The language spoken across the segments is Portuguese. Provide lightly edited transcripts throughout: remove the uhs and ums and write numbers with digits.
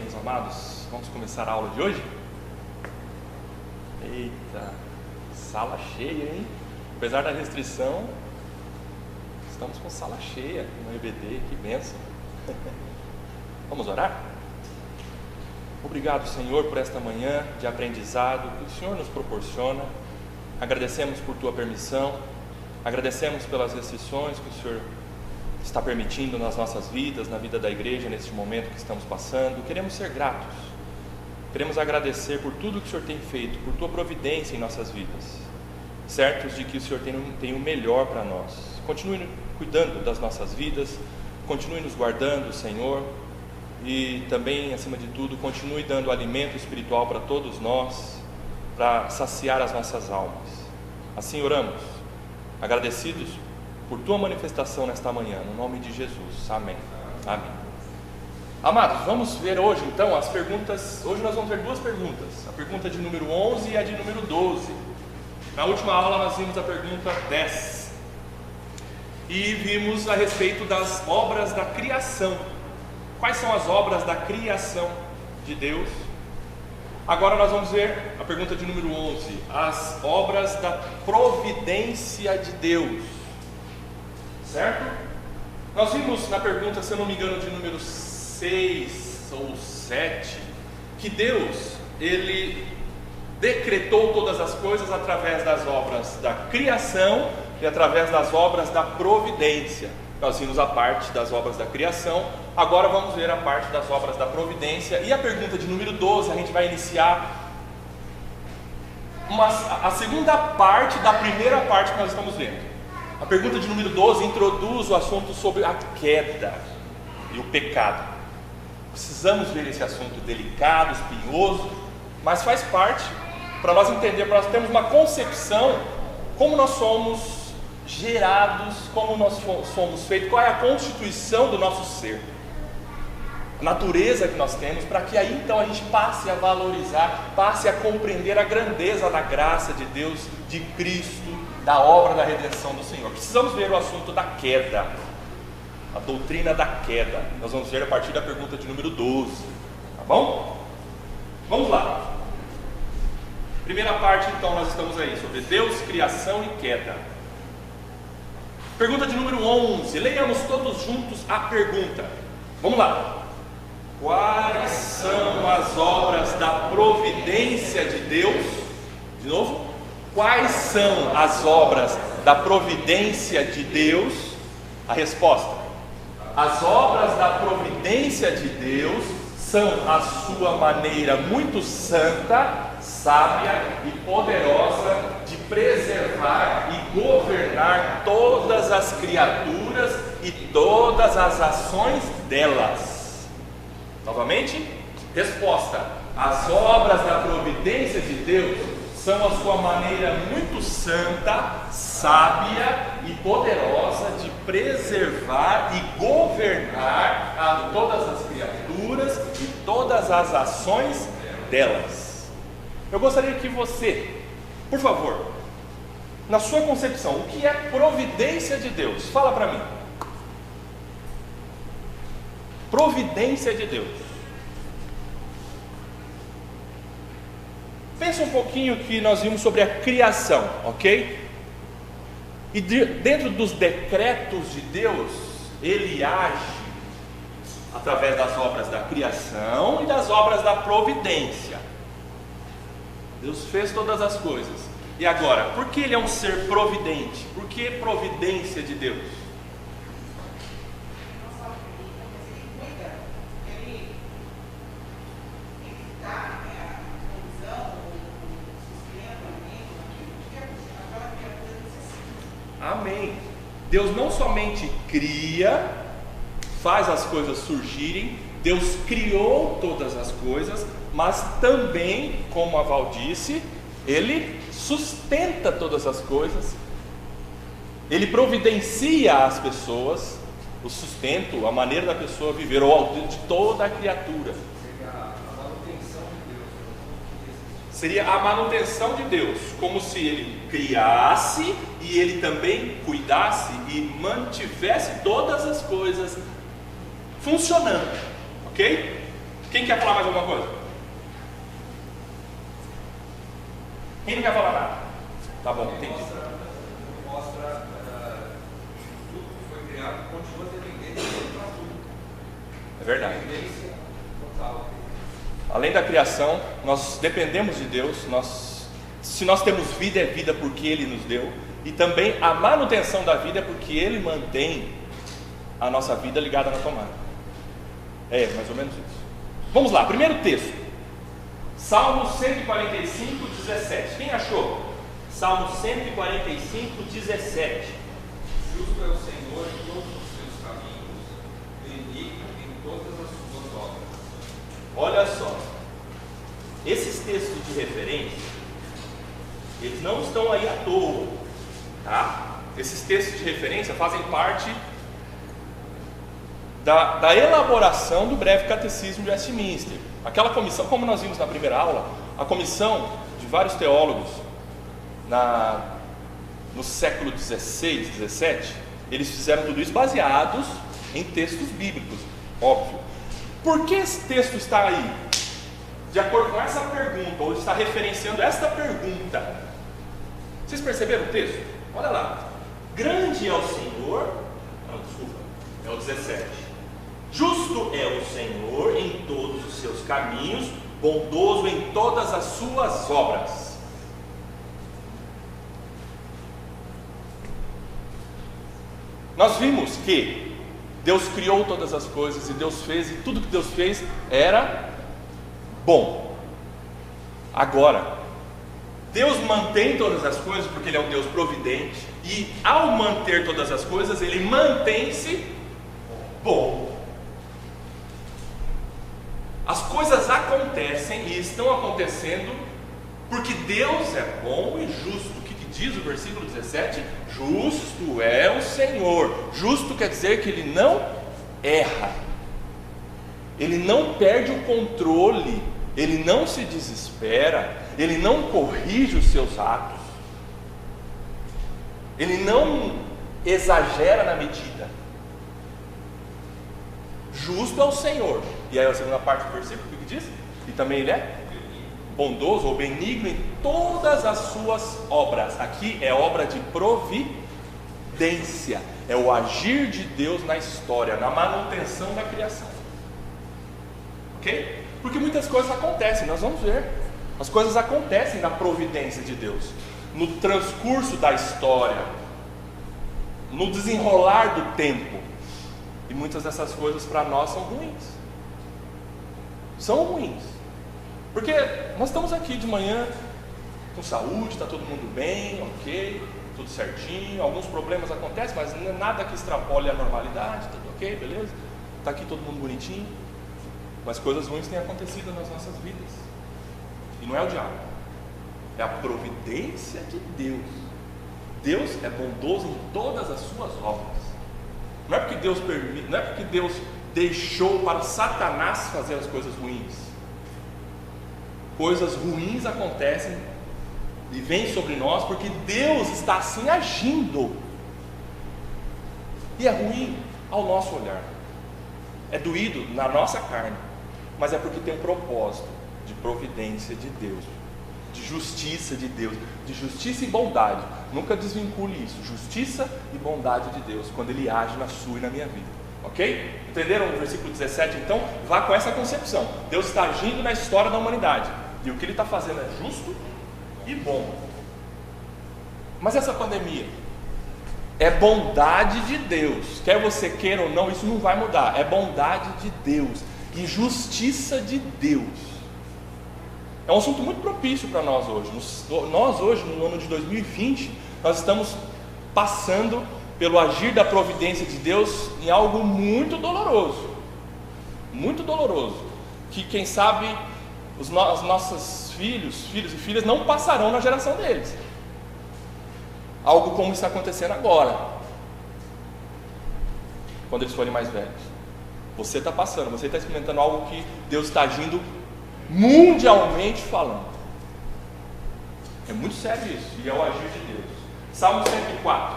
meus amados, vamos começar a aula de hoje? Eita, sala cheia, hein? Apesar da restrição, estamos com sala cheia no EBD, que bênção. Vamos orar? Obrigado, Senhor, por esta manhã de aprendizado que o Senhor nos proporciona. Agradecemos por Tua permissão, agradecemos pelas restrições que o Senhor está permitindo nas nossas vidas, na vida da igreja, neste momento que estamos passando. Queremos ser gratos, queremos agradecer por tudo que o Senhor tem feito, por Tua providência em nossas vidas, certos de que o Senhor tem o melhor para nós. Continue cuidando das nossas vidas, continue nos guardando, Senhor, e também, acima de tudo, continue dando alimento espiritual para todos nós, para saciar as nossas almas. Assim oramos, agradecidos por Tua manifestação nesta manhã, no nome de Jesus, amém. Amém. Amados, vamos ver hoje então as perguntas. Hoje nós vamos ver duas perguntas, a pergunta de número 11 e a de número 12. Na última aula nós vimos a pergunta 10 e vimos a respeito das obras da criação. Quais são as obras da criação de Deus? Agora nós vamos ver a pergunta de número 11, as obras da providência de Deus. Certo? Nós vimos na pergunta, se eu não me engano, de número 6 ou 7, que Deus, Ele decretou todas as coisas através das obras da criação e através das obras da providência. Nós vimos a parte das obras da criação, agora vamos ver a parte das obras da providência. E a pergunta de número 12, a gente vai iniciar a segunda parte da primeira parte que nós estamos vendo. A pergunta de número 12 introduz o assunto sobre a queda e o pecado. Precisamos ver esse assunto delicado, espinhoso, mas faz parte para nós entender, para nós termos uma concepção como nós somos gerados, como nós somos feitos, qual é a constituição do nosso ser, a natureza que nós temos, para que aí então a gente passe a valorizar, passe a compreender a grandeza da graça de Deus, de Cristo, da obra da redenção do Senhor. Precisamos ver o assunto da queda, a doutrina da queda. Nós vamos ver a partir da pergunta de número 12, tá bom? Vamos lá. Primeira parte então, nós estamos aí sobre Deus, criação e queda. Pergunta de número 11, leiamos todos juntos a pergunta. Vamos lá. Quais são as obras da providência de Deus? De novo. Quais são as obras da providência de Deus? A resposta: as obras da providência de Deus são a sua maneira muito santa, sábia e poderosa de preservar e governar todas as criaturas e todas as ações delas. Novamente, resposta: as obras da providência de Deus são a sua maneira muito santa, sábia e poderosa de preservar e governar a todas as criaturas e todas as ações delas. Eu gostaria que você, por favor, na sua concepção, o que é providência de Deus? Fala para mim. Providência de Deus. Pensa um pouquinho que nós vimos sobre a criação, ok? E dentro dos decretos de Deus, Ele age através das obras da criação e das obras da providência. Deus fez todas as coisas. E agora, por que Ele é um ser providente? Por que providência de Deus? Amém. Deus não somente cria, faz as coisas surgirem, Deus criou todas as coisas, mas também, como a Val disse, Ele sustenta todas as coisas, Ele providencia às pessoas o sustento, a maneira da pessoa viver, ou de toda a criatura. Seria a manutenção de Deus, como se Ele criasse e Ele também cuidasse e mantivesse todas as coisas funcionando, ok? Quem quer falar mais alguma coisa? Quem não quer falar nada? Tá bom, entendi. Mostra tudo que foi criado continua dependente para tudo. É verdade. Dependência total. Além da criação, nós dependemos de Deus. Se nós temos vida, é vida porque Ele nos deu. E também a manutenção da vida é porque Ele mantém a nossa vida ligada na tomada. É, mais ou menos isso. Vamos lá, primeiro texto. Salmo 145, 17. Quem achou? Salmo 145, 17. Justo é o Senhor em todos os seus caminhos, benigno em todas as suas obras. Olha só, esses textos de referência, eles não estão aí à toa, tá? Esses textos de referência fazem parte da elaboração do breve catecismo de Westminster. Aquela comissão, como nós vimos na primeira aula, a comissão de vários teólogos no século XVI, XVII, eles fizeram tudo isso baseados em textos bíblicos, óbvio. Por que esse texto está aí? De acordo com essa pergunta, ou está referenciando esta pergunta. Vocês perceberam o texto? Olha lá. Grande é o Senhor. Não, desculpa. É o 17. Justo é o Senhor em todos os seus caminhos, bondoso em todas as suas obras. Nós vimos que Deus criou todas as coisas e Deus fez, e tudo que Deus fez era bom. Agora, Deus mantém todas as coisas porque Ele é um Deus providente, e ao manter todas as coisas, Ele mantém-se bom. As coisas acontecem e estão acontecendo porque Deus é bom e justo. O que diz o versículo 17? Justo é o Senhor. Justo quer dizer que Ele não erra, Ele não perde o controle, Ele não se desespera, Ele não corrige os seus atos, Ele não exagera na medida. Justo é o Senhor. E aí a segunda parte do versículo, o que diz? E também Ele é bondoso ou benigno em todas as suas obras. Aqui é obra de providência, é o agir de Deus na história, na manutenção da criação. Ok? Porque muitas coisas acontecem, nós vamos ver. As coisas acontecem na providência de Deus, no transcurso da história, no desenrolar do tempo. E muitas dessas coisas para nós são ruins. São ruins. Porque nós estamos aqui de manhã com saúde, está todo mundo bem, ok, tudo certinho. Alguns problemas acontecem, mas não é nada que extrapole a normalidade, tudo ok, beleza? Está aqui todo mundo bonitinho. Mas coisas ruins têm acontecido nas nossas vidas. E não é o diabo, é a providência de Deus. Deus é bondoso em todas as suas obras. Não é porque Deus permite, não é porque Deus deixou para Satanás fazer as coisas ruins. Coisas ruins acontecem e vêm sobre nós porque Deus está assim agindo. E é ruim ao nosso olhar, é doído na nossa carne, mas é porque tem um propósito de providência de Deus, de justiça de Deus, de justiça e bondade. Nunca desvincule isso, justiça e bondade de Deus, quando Ele age na sua e na minha vida. Ok? Entenderam o versículo 17? Então, vá com essa concepção. Deus está agindo na história da humanidade, e o que Ele está fazendo é justo e bom. Mas essa pandemia é bondade de Deus. Quer você queira ou não, isso não vai mudar. É bondade de Deus e justiça de Deus. É um assunto muito propício para nós hoje. Nós hoje, no ano de 2020, nós estamos passando pelo agir da providência de Deus em algo muito doloroso. Muito doloroso. Que quem sabe os nossos filhos e filhas não passarão na geração deles. Algo como está acontecendo agora, quando eles forem mais velhos. Você está passando, você está experimentando algo que Deus está agindo mundialmente falando. É muito sério isso, e é o agir de Deus. Salmo 104,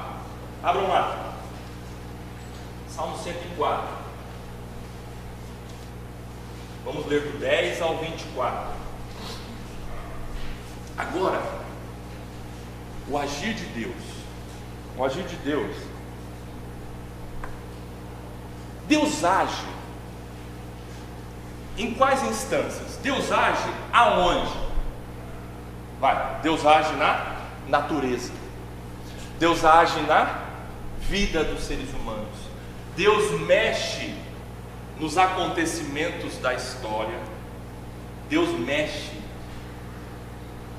abram lá. Salmo 104. Vamos ler do 10 ao 24. Agora, o agir de Deus. O agir de Deus. Deus age em quais instâncias? Deus age aonde? Deus age na natureza. Deus age na vida dos seres humanos. Deus mexe nos acontecimentos da história. Deus mexe.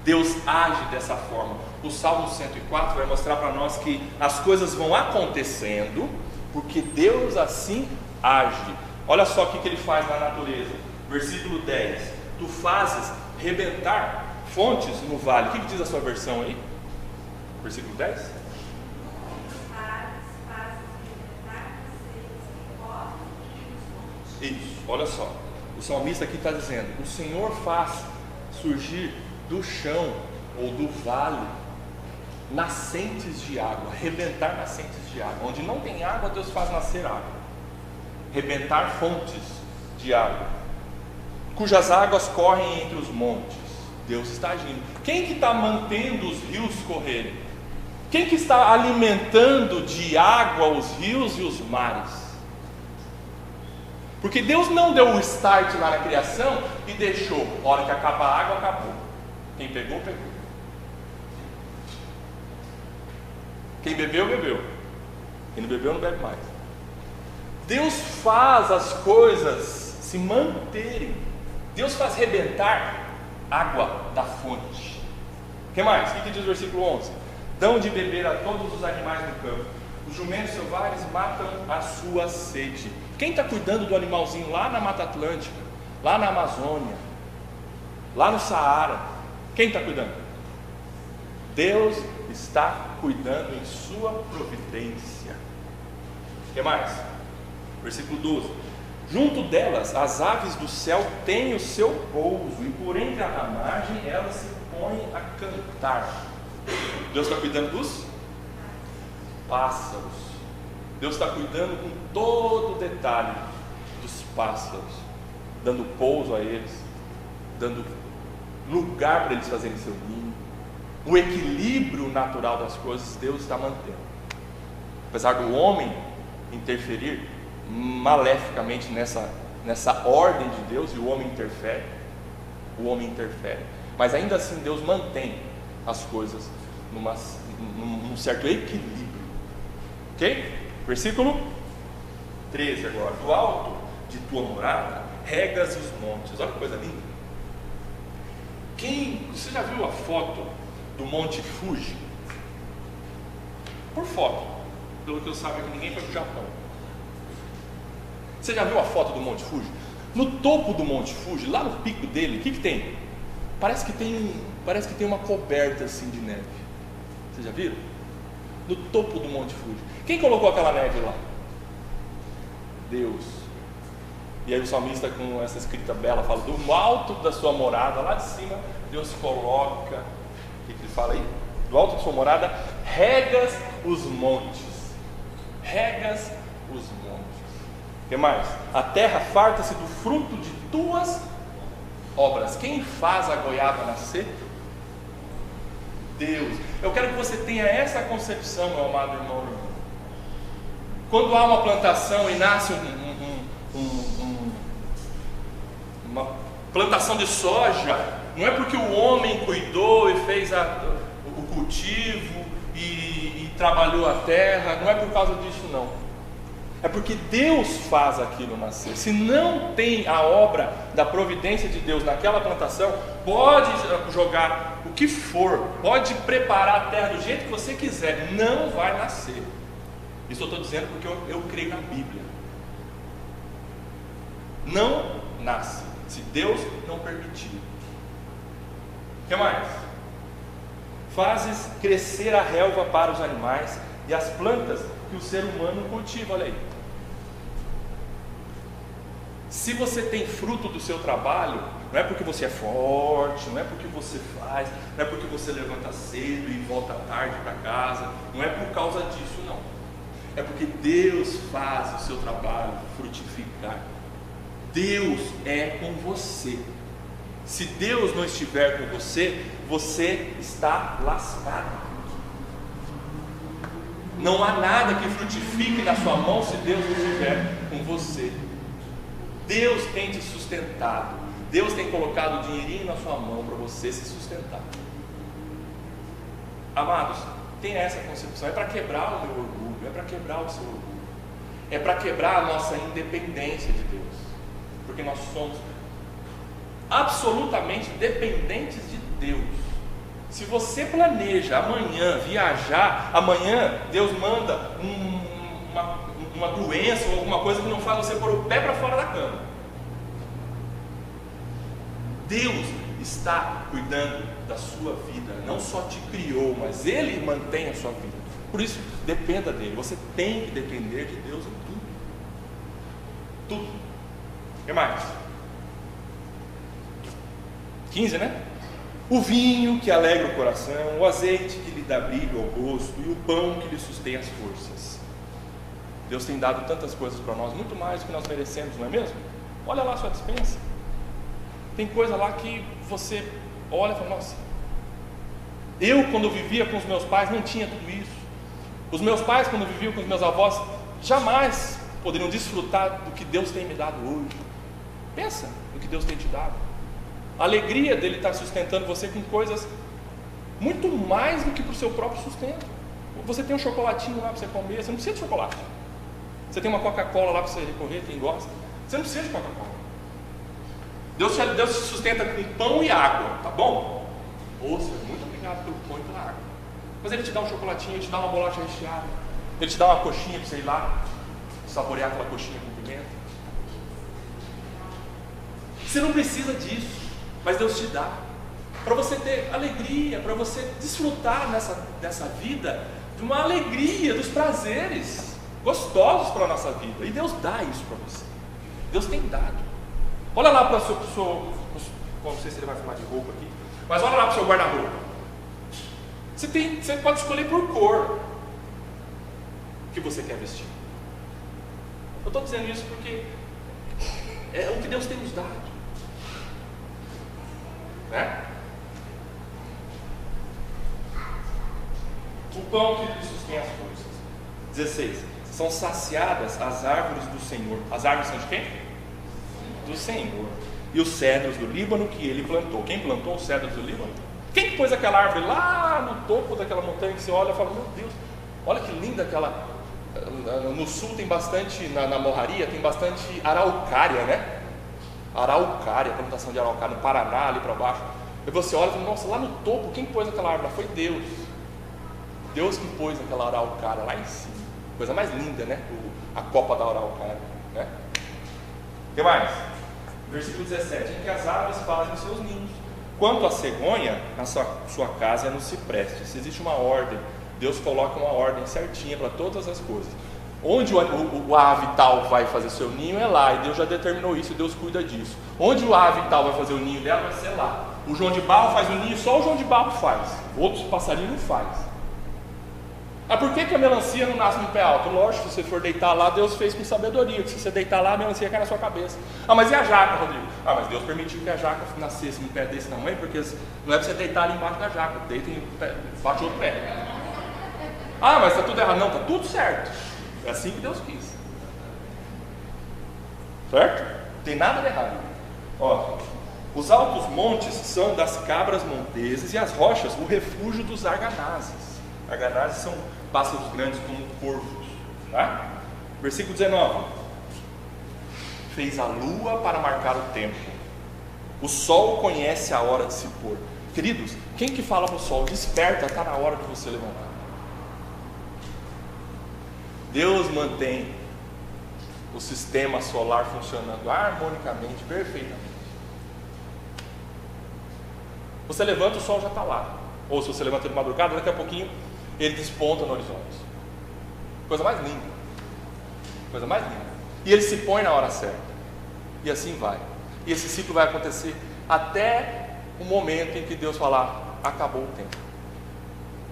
Deus age dessa forma. O Salmo 104 vai mostrar para nós que as coisas vão acontecendo porque Deus assim age. Olha só o que ele faz na natureza. Versículo 10. Tu fazes rebentar fontes no vale. O que diz a sua versão aí? Versículo 10. Isso, olha só. O salmista aqui está dizendo: o Senhor faz surgir do chão ou do vale nascentes de água, rebentar nascentes de água. Onde não tem água, Deus faz nascer água. Rebentar fontes de água, cujas águas correm entre os montes. Deus está agindo. Quem que está mantendo os rios correrem? Quem que está alimentando de água os rios e os mares? Porque Deus não deu o start lá na criação e deixou, a hora que acaba a água, acabou. Quem pegou, pegou. Quem bebeu, bebeu. Quem não bebeu, não bebe mais. Deus faz as coisas se manterem. Deus faz rebentar água da fonte. O que mais? O que diz o versículo 11? Dão de beber a todos os animais do campo. Os jumentos selvagens matam a sua sede. Quem está cuidando do animalzinho lá na Mata Atlântica, lá na Amazônia, lá no Saara? Quem está cuidando? Deus está cuidando em sua providência. O que mais? Versículo 12. Junto delas as aves do céu têm o seu pouso, e por entre a ramagem elas se põem a cantar. Deus está cuidando dos pássaros. Deus está cuidando com todo o detalhe dos pássaros, dando pouso a eles, dando lugar para eles fazerem seu ninho. O equilíbrio natural das coisas Deus está mantendo. Apesar do homem interferir maleficamente nessa ordem de Deus, e o homem interfere, mas ainda assim Deus mantém as coisas num certo equilíbrio. Ok? Versículo 13 agora. Do alto de tua morada regas os montes. Olha que coisa linda. Você já viu a foto do Monte Fuji? Por foto, pelo que eu saiba, que ninguém foi para o Japão. Você já viu a foto do Monte Fuji? No topo do Monte Fuji, lá no pico dele, o que tem? Parece que tem uma coberta assim de neve. Vocês já viram? No topo do Monte Fuji. Quem colocou aquela neve lá? Deus. E aí o salmista, com essa escrita bela, fala: do alto da sua morada, lá de cima, Deus coloca. O que ele fala aí? Do alto da sua morada regas os montes. Regas os montes. O que mais? A terra farta-se do fruto de tuas obras. Quem faz a goiaba nascer? Deus. Eu quero que você tenha essa concepção, meu amado irmão e irmã. Quando há uma plantação e nasce uma plantação de soja, não é porque o homem cuidou e fez o cultivo e trabalhou a terra, não é por causa disso não. É porque Deus faz aquilo nascer. Se não tem a obra da providência de Deus naquela plantação, pode jogar o que for, pode preparar a terra do jeito que você quiser, não vai nascer. Isso eu estou dizendo porque eu creio na Bíblia. Não nasce, se Deus não permitir. O que mais? Fazes crescer a relva para os animais e as plantas que o ser humano cultiva. Olha aí. Se você tem fruto do seu trabalho, não é porque você é forte, não é porque você faz, não é porque você levanta cedo e volta tarde para casa, não é por causa disso não. É porque Deus faz o seu trabalho frutificar. Deus é com você. Se Deus não estiver com você, você está lascado. Não há nada que frutifique na sua mão se Deus não estiver com você. Deus tem te sustentado. Deus tem colocado o dinheirinho na sua mão para você se sustentar. Amados, tenha essa concepção. É para quebrar o meu orgulho, é para quebrar o seu orgulho, é para quebrar a nossa independência de Deus, porque nós somos absolutamente dependentes de Deus. Se você planeja amanhã viajar, amanhã Deus manda uma doença ou alguma coisa que não faz você pôr o pé para fora da cama. Deus está cuidando da sua vida, não só te criou, mas Ele mantém a sua vida. Por isso, dependa dele. Você tem que depender de Deus em tudo. Tudo. O que mais? 15, né? O vinho que alegra o coração, o azeite que lhe dá brilho ao rosto e o pão que lhe sustém as forças. Deus tem dado tantas coisas para nós, muito mais do que nós merecemos, não é mesmo? Olha lá a sua despensa. Tem coisa lá que você olha e fala, nossa, eu quando vivia com os meus pais não tinha tudo isso. Os meus pais quando viviam com os meus avós jamais poderiam desfrutar do que Deus tem me dado hoje. Pensa no que Deus tem te dado. A alegria dele estar sustentando você com coisas muito mais do que para o seu próprio sustento. Você tem um chocolatinho lá para você comer, você não precisa de chocolate. Você tem uma Coca-Cola lá para você recorrer, quem gosta. Você não precisa de Coca-Cola. Deus te sustenta com pão e água, tá bom? Ouça, muito obrigado pelo pão e pela água. Mas Ele te dá um chocolatinho, Ele te dá uma bolacha recheada, Ele te dá uma coxinha para você ir lá saborear aquela coxinha com pimenta. Você não precisa disso, mas Deus te dá, para você ter alegria, para você desfrutar nessa vida de uma alegria, dos prazeres gostosos para a nossa vida. E Deus dá isso para você. Deus tem dado. Olha lá para o seu, não sei se ele vai falar de roupa aqui, mas olha lá para o seu guarda-roupa. Você pode escolher por cor o que você quer vestir. Eu estou dizendo isso porque é o que Deus tem nos dado, né? O pão que lhe sustém as forças. 16. São saciadas as árvores do Senhor. As árvores são de quem? Do Senhor. E os cedros do Líbano que Ele plantou. Quem plantou os cedros do Líbano? Quem que pôs aquela árvore lá no topo daquela montanha que você olha e fala, meu Deus, olha que linda aquela. No sul tem bastante, na Morraria tem bastante araucária, né? Araucária, plantação de araucária no Paraná, ali para baixo. E você olha e fala, nossa, lá no topo, quem pôs aquela árvore? Foi Deus. Deus que pôs aquela araucária lá em cima. Coisa mais linda, né? A copa da araucária, né? O que mais? Versículo 17. Em que as aves fazem os seus ninhos. Quanto à cegonha, na sua casa é no cipreste. Se existe uma ordem, Deus coloca uma ordem certinha para todas as coisas. Onde o ave tal vai fazer seu ninho é lá, e Deus já determinou isso, e Deus cuida disso. Onde o ave tal vai fazer o ninho dela vai ser lá. O João de Barro faz o ninho, só o João de Barro faz. Outros passarinhos não faz. Ah, por que a melancia não nasce no pé alto? Lógico, se você for deitar lá, Deus fez com sabedoria, que se você deitar lá, a melancia cai na sua cabeça. Ah, mas e a jaca, Rodrigo? Ah, mas Deus permitiu que a jaca nascesse num pé desse tamanho, porque não é para você deitar ali embaixo da jaca, deita e bate outro pé. Ah, mas está tudo errado. Não, está tudo certo. É assim que Deus quis. Certo? Não tem nada de errado. Ó, os altos montes são das cabras monteses e as rochas o refúgio dos arganazes. Arganazes são pássaros grandes como corvos, tá? Versículo 19. Fez a lua para marcar o tempo. O sol conhece a hora de se pôr. Queridos, quem que fala para o sol? Desperta, está na hora de você levantar. Deus mantém o sistema solar funcionando harmonicamente, perfeitamente. Você levanta, o sol já está lá. Ou se você levanta de madrugada, daqui a pouquinho ele desponta no horizonte. Coisa mais linda. Coisa mais linda. E ele se põe na hora certa. E assim vai. E esse ciclo vai acontecer até o momento em que Deus falar, acabou o tempo.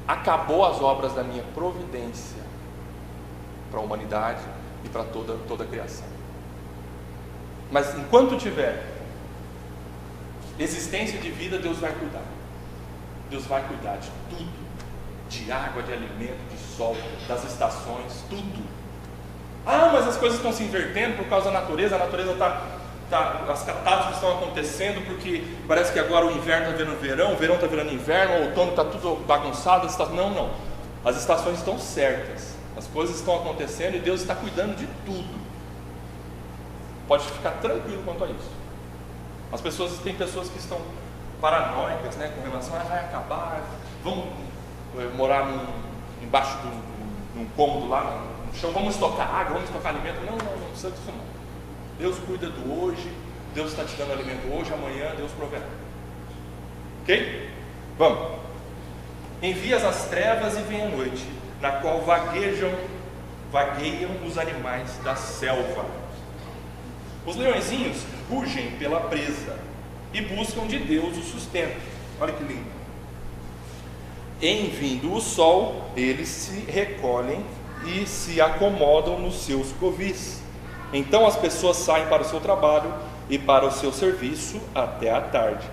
Acabou as obras da minha providência para a humanidade e para toda a criação. Mas enquanto tiver existência de vida, Deus vai cuidar. Deus vai cuidar de tudo, de água, de alimento, de sol, das estações, tudo. Ah, mas as coisas estão se invertendo por causa da natureza. A natureza as catástrofes estão acontecendo porque parece que agora o inverno está virando verão, o verão está virando inverno, o outono está tudo bagunçado. Não, as estações estão certas, as coisas estão acontecendo e Deus está cuidando de tudo. Pode ficar tranquilo quanto a isso. Tem pessoas que estão paranoicas, né, com relação a vai acabar, vamos morar embaixo num cômodo lá no chão, vamos estocar água, vamos estocar alimento. Não precisa disso não. Deus cuida do hoje, Deus está te dando alimento hoje, amanhã Deus proverá. Ok? Vamos. Envias as trevas e vem a noite, na qual vagueiam os animais da selva. Os leõezinhos rugem pela presa e buscam de Deus o sustento. Olha que lindo. Em vindo o sol, eles se recolhem e se acomodam nos seus covis. Então as pessoas saem para o seu trabalho e para o seu serviço até a tarde.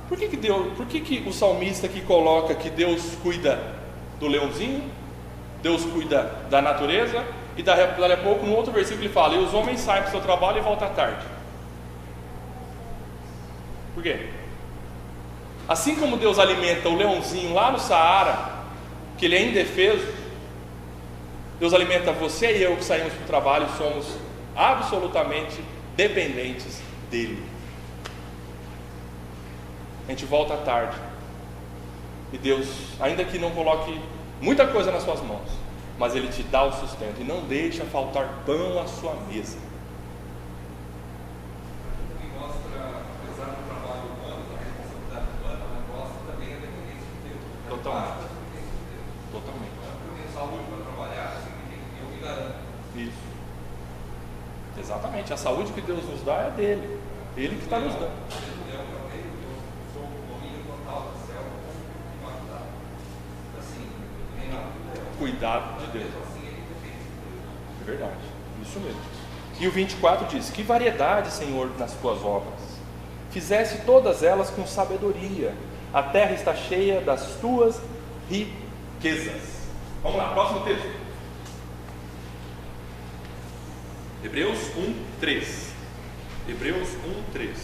Por que o salmista aqui coloca que Deus cuida do leãozinho, Deus cuida da natureza, e dali a pouco no outro versículo ele fala: e os homens saem para o seu trabalho e voltam à tarde? Por quê? Assim como Deus alimenta o leãozinho lá no Saara, que ele é indefeso, Deus alimenta você e eu que saímos para o trabalho e somos absolutamente dependentes dele. A gente volta à tarde e Deus, ainda que não coloque muita coisa nas suas mãos, mas Ele te dá o sustento e não deixa faltar pão à sua mesa. E mostra, apesar do trabalho humano, da responsabilidade humana, mostra também a dependência de Deus. Totalmente. Totalmente. Eu tenho saúde para trabalhar, eu me garanto. Isso. Exatamente. A saúde que Deus nos dá é dele. Ele que está nos dando. Cuidado de Deus. É verdade, isso mesmo. E o 24 diz: que variedade, Senhor, nas tuas obras, fizeste todas elas com sabedoria, a terra está cheia das tuas riquezas. Vamos lá, próximo texto. Hebreus 1:3. Hebreus 1:3.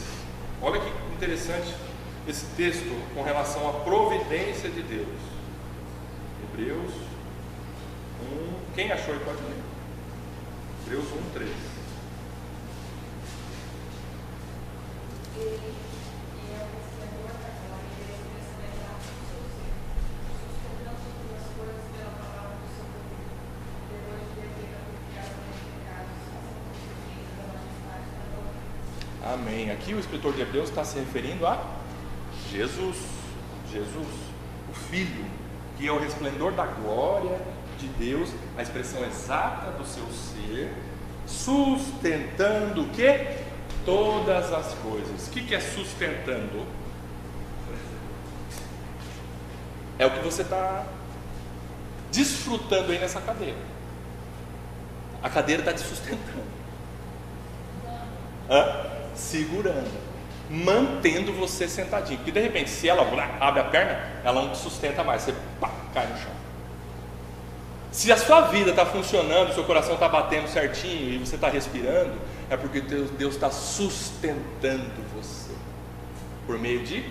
Olha que interessante esse texto com relação à providência de Deus. Hebreus 1, quem achou e pode ler. Hebreus 1:3. Amém. Aqui o escritor de Hebreus está se referindo a Jesus, o Filho, que é o resplendor da glória de Deus, a expressão exata do seu ser, sustentando o quê? Todas as coisas. O que é sustentando? É o que você está desfrutando aí nessa cadeira. A cadeira está te sustentando. Segurando, mantendo você sentadinho. Porque de repente, se ela abre a perna, ela não te sustenta mais, você cai no chão. Se a sua vida está funcionando, seu coração está batendo certinho e você está respirando, é porque Deus está sustentando você por meio de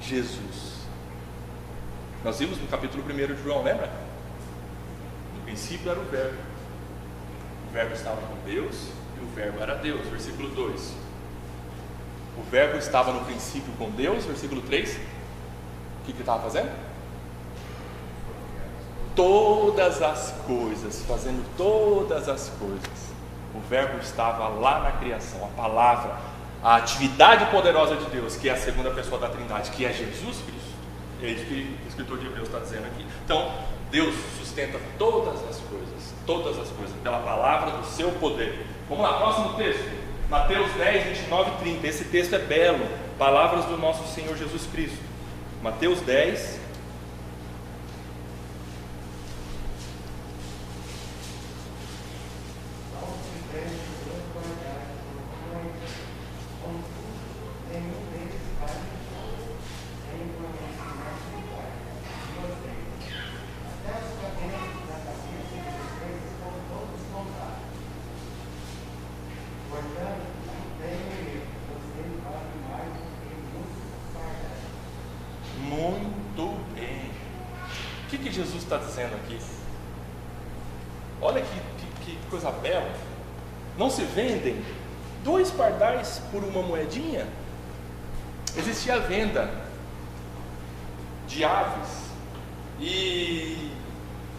Jesus. Nós vimos no capítulo 1 de João, lembra? No princípio era o Verbo estava com Deus e o Verbo era Deus. Versículo 2. O Verbo estava no princípio com Deus. Versículo 3. O que ele estava fazendo? Todas as coisas, fazendo todas as coisas. O Verbo estava lá na criação, a palavra, a atividade poderosa de Deus, que é a segunda pessoa da Trindade, que é Jesus Cristo. É isso que o escritor de Hebreus está dizendo aqui. Então, Deus sustenta todas as coisas, pela palavra do seu poder. Vamos lá, próximo texto. Mateus 10, 29 e 30. Esse texto é belo. Palavras do nosso Senhor Jesus Cristo. Mateus 10. Jesus está dizendo aqui? Olha que coisa bela. Não se vendem 2 pardais por uma moedinha? Existia a venda de aves e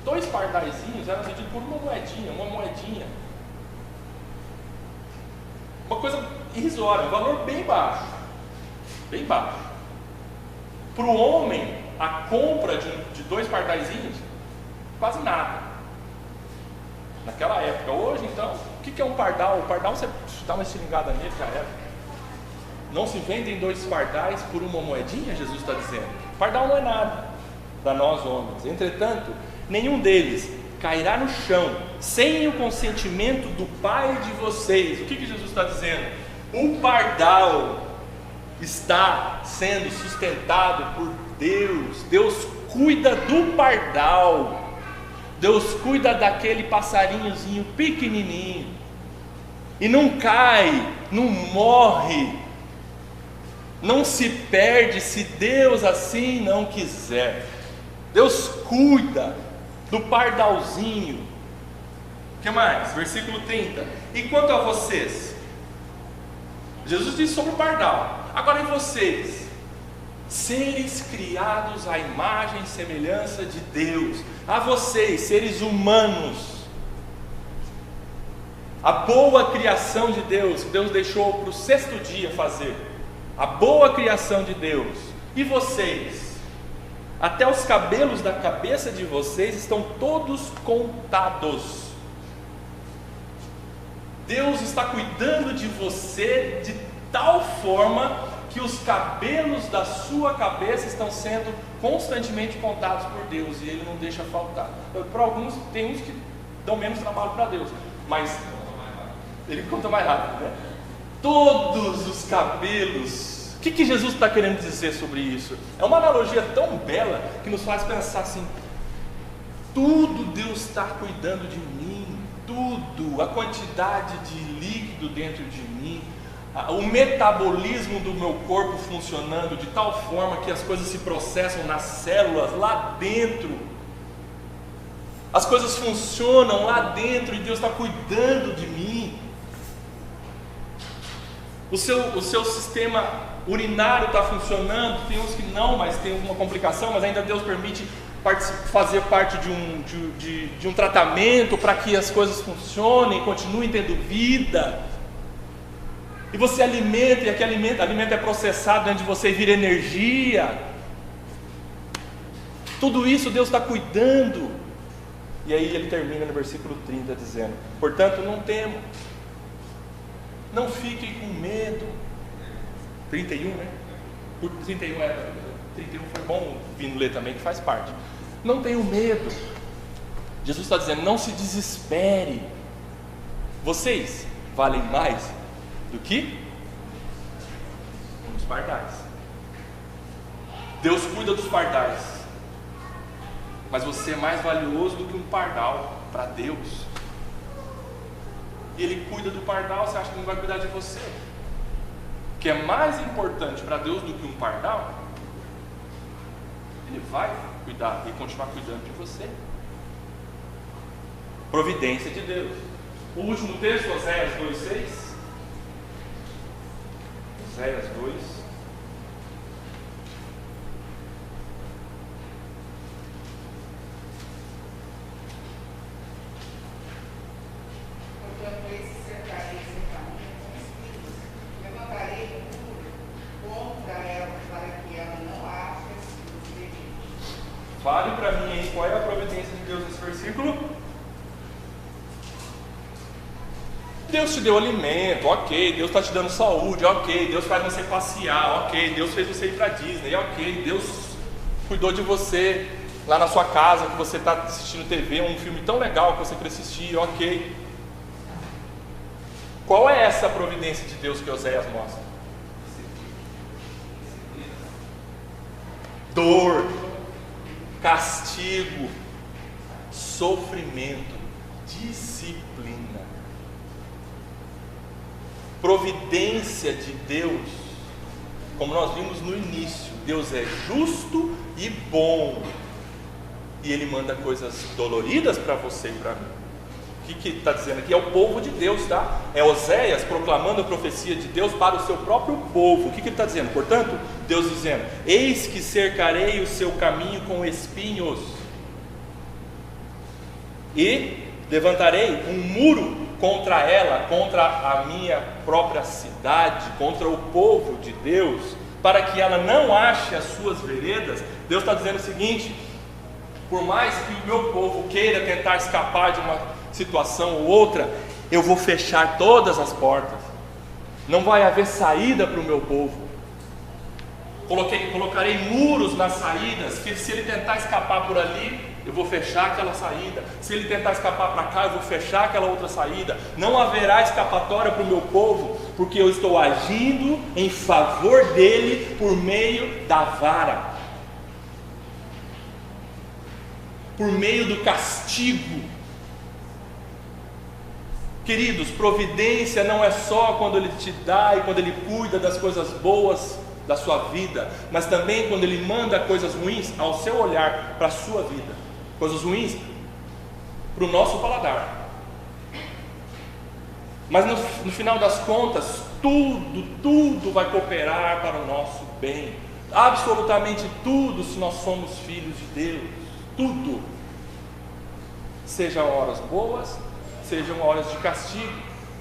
2 pardaizinhos eram vendidos por uma moedinha. Uma coisa irrisória, um valor bem baixo. Para o homem, a compra de 2 pardaizinhos, quase nada. Naquela época. Hoje, então, o que é um pardal? O pardal, você dá uma estilingada nele, já era. Não se vendem 2 pardais por uma moedinha, Jesus está dizendo. Pardal não é nada para nós homens. Entretanto, nenhum deles cairá no chão sem o consentimento do Pai de vocês. O que Jesus está dizendo? O pardal está sendo sustentado por Deus. Deus cuida do pardal. Deus cuida daquele passarinhozinho pequenininho. E não cai, não morre, não se perde se Deus assim não quiser. Deus cuida do pardalzinho. O que mais? Versículo 30. E quanto a vocês? Jesus disse sobre o pardal. Agora, e vocês? Seres criados à imagem e semelhança de Deus. A vocês, seres humanos, a boa criação de Deus, que Deus deixou para o 6º dia fazer, a boa criação de Deus. E vocês? Até os cabelos da cabeça de vocês estão todos contados. Deus está cuidando de você de tal forma que os cabelos da sua cabeça estão sendo constantemente contados por Deus, e Ele não deixa faltar. Para alguns, tem uns que dão menos trabalho para Deus, mas Ele conta mais rápido, né? Todos os cabelos. O que Jesus está querendo dizer sobre isso? É uma analogia tão bela que nos faz pensar assim: tudo Deus está cuidando de mim, tudo, a quantidade de líquido dentro de mim, o metabolismo do meu corpo funcionando de tal forma que as coisas se processam nas células lá dentro, as coisas funcionam lá dentro e Deus está cuidando de mim. O seu sistema urinário está funcionando, tem uns que não, mas tem alguma complicação, mas ainda Deus permite fazer parte de um tratamento para que as coisas funcionem, continuem tendo vida. E você alimenta, e aquele alimento é processado dentro de você e vira energia. Tudo isso Deus está cuidando. E aí ele termina no versículo 30 dizendo: portanto, não temam, não fiquem com medo. 31, né? Por 31 31 foi bom vindo ler também, que faz parte. Não tenham medo. Jesus está dizendo: não se desespere. Vocês valem mais do que os pardais. Deus cuida dos pardais, mas você é mais valioso do que um pardal para Deus. E Ele cuida do pardal, você acha que não vai cuidar de você? Que é mais importante para Deus do que um pardal? Ele vai cuidar e continuar cuidando de você. Providência de Deus. O último texto, Oséias 2:6. Oséias 2. Portanto, esse cercarei esse caminho com espinhos, levantarei um muro contra ela, para que ela não ache espinhos dele. Fale para mim aí qual é a providência de Deus nesse versículo. Deus te deu alimento, ok. Deus está te dando saúde, ok. Deus faz você passear, ok. Deus fez você ir para Disney, ok. Deus cuidou de você lá na sua casa, que você está assistindo TV, um filme tão legal que você quer assistir, ok. Qual é essa providência de Deus que Oséias mostra? Dor, castigo, sofrimento, disciplina. Providência de Deus, como nós vimos no início, Deus é justo e bom. e Ele manda coisas doloridas para você e para mim. O que está dizendo aqui? É o povo de Deus, tá? É Oséias proclamando a profecia de Deus para o seu próprio povo. O que ele está dizendo? Portanto, Deus dizendo: eis que cercarei o seu caminho com espinhos, e levantarei um muro contra ela, contra a minha própria cidade, contra o povo de Deus, para que ela não ache as suas veredas. Deus está dizendo o seguinte: por mais que o meu povo queira tentar escapar de uma situação ou outra, eu vou fechar todas as portas, não vai haver saída para o meu povo. Colocarei muros nas saídas, que se ele tentar escapar por ali, eu vou fechar aquela saída. Se ele tentar escapar para cá, eu vou fechar aquela outra saída. Não haverá escapatória para o meu povo, porque eu estou agindo em favor dele por meio da vara, por meio do castigo. Queridos, providência não é só quando Ele te dá e quando Ele cuida das coisas boas da sua vida, mas também quando Ele manda coisas ruins ao seu olhar para a sua vida, coisas ruins para o nosso paladar. Mas no final das contas, tudo vai cooperar para o nosso bem, absolutamente tudo, se nós somos filhos de Deus, tudo, sejam horas boas, sejam horas de castigo,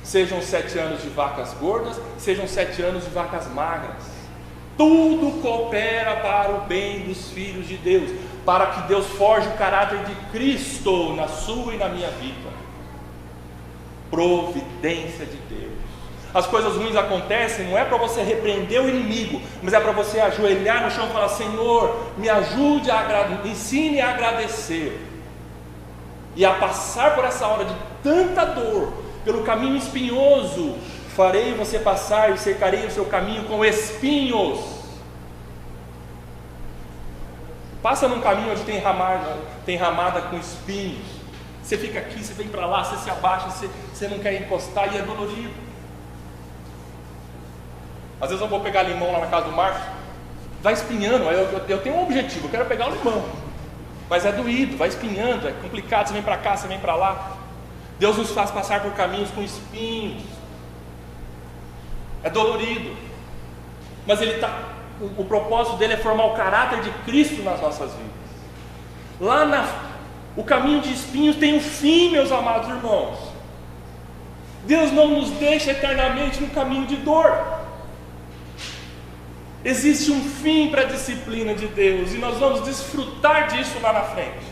sejam 7 anos de vacas gordas, sejam 7 anos de vacas magras, tudo coopera para o bem dos filhos de Deus, para que Deus forje o caráter de Cristo na sua e na minha vida. Providência de Deus. As coisas ruins acontecem, não é para você repreender o inimigo, mas é para você ajoelhar no chão e falar: Senhor, me ajude me ensine a agradecer, e a passar por essa hora de tanta dor, pelo caminho espinhoso. Farei você passar e cercarei o seu caminho com espinhos. Passa num caminho onde tem ramada com espinhos. Você fica aqui, você vem para lá, você se abaixa, você não quer encostar, e é dolorido. Às vezes eu vou pegar limão lá na casa do Marcos, vai espinhando. Eu tenho um objetivo, eu quero pegar o limão, mas é doído, vai espinhando, é complicado, você vem para cá, você vem para lá. Deus nos faz passar por caminhos com espinhos, é dolorido, mas o propósito dele é formar o caráter de Cristo nas nossas vidas. O caminho de espinhos tem um fim, meus amados irmãos. Deus não nos deixa eternamente no caminho de dor. Existe um fim para a disciplina de Deus, e nós vamos desfrutar disso lá na frente.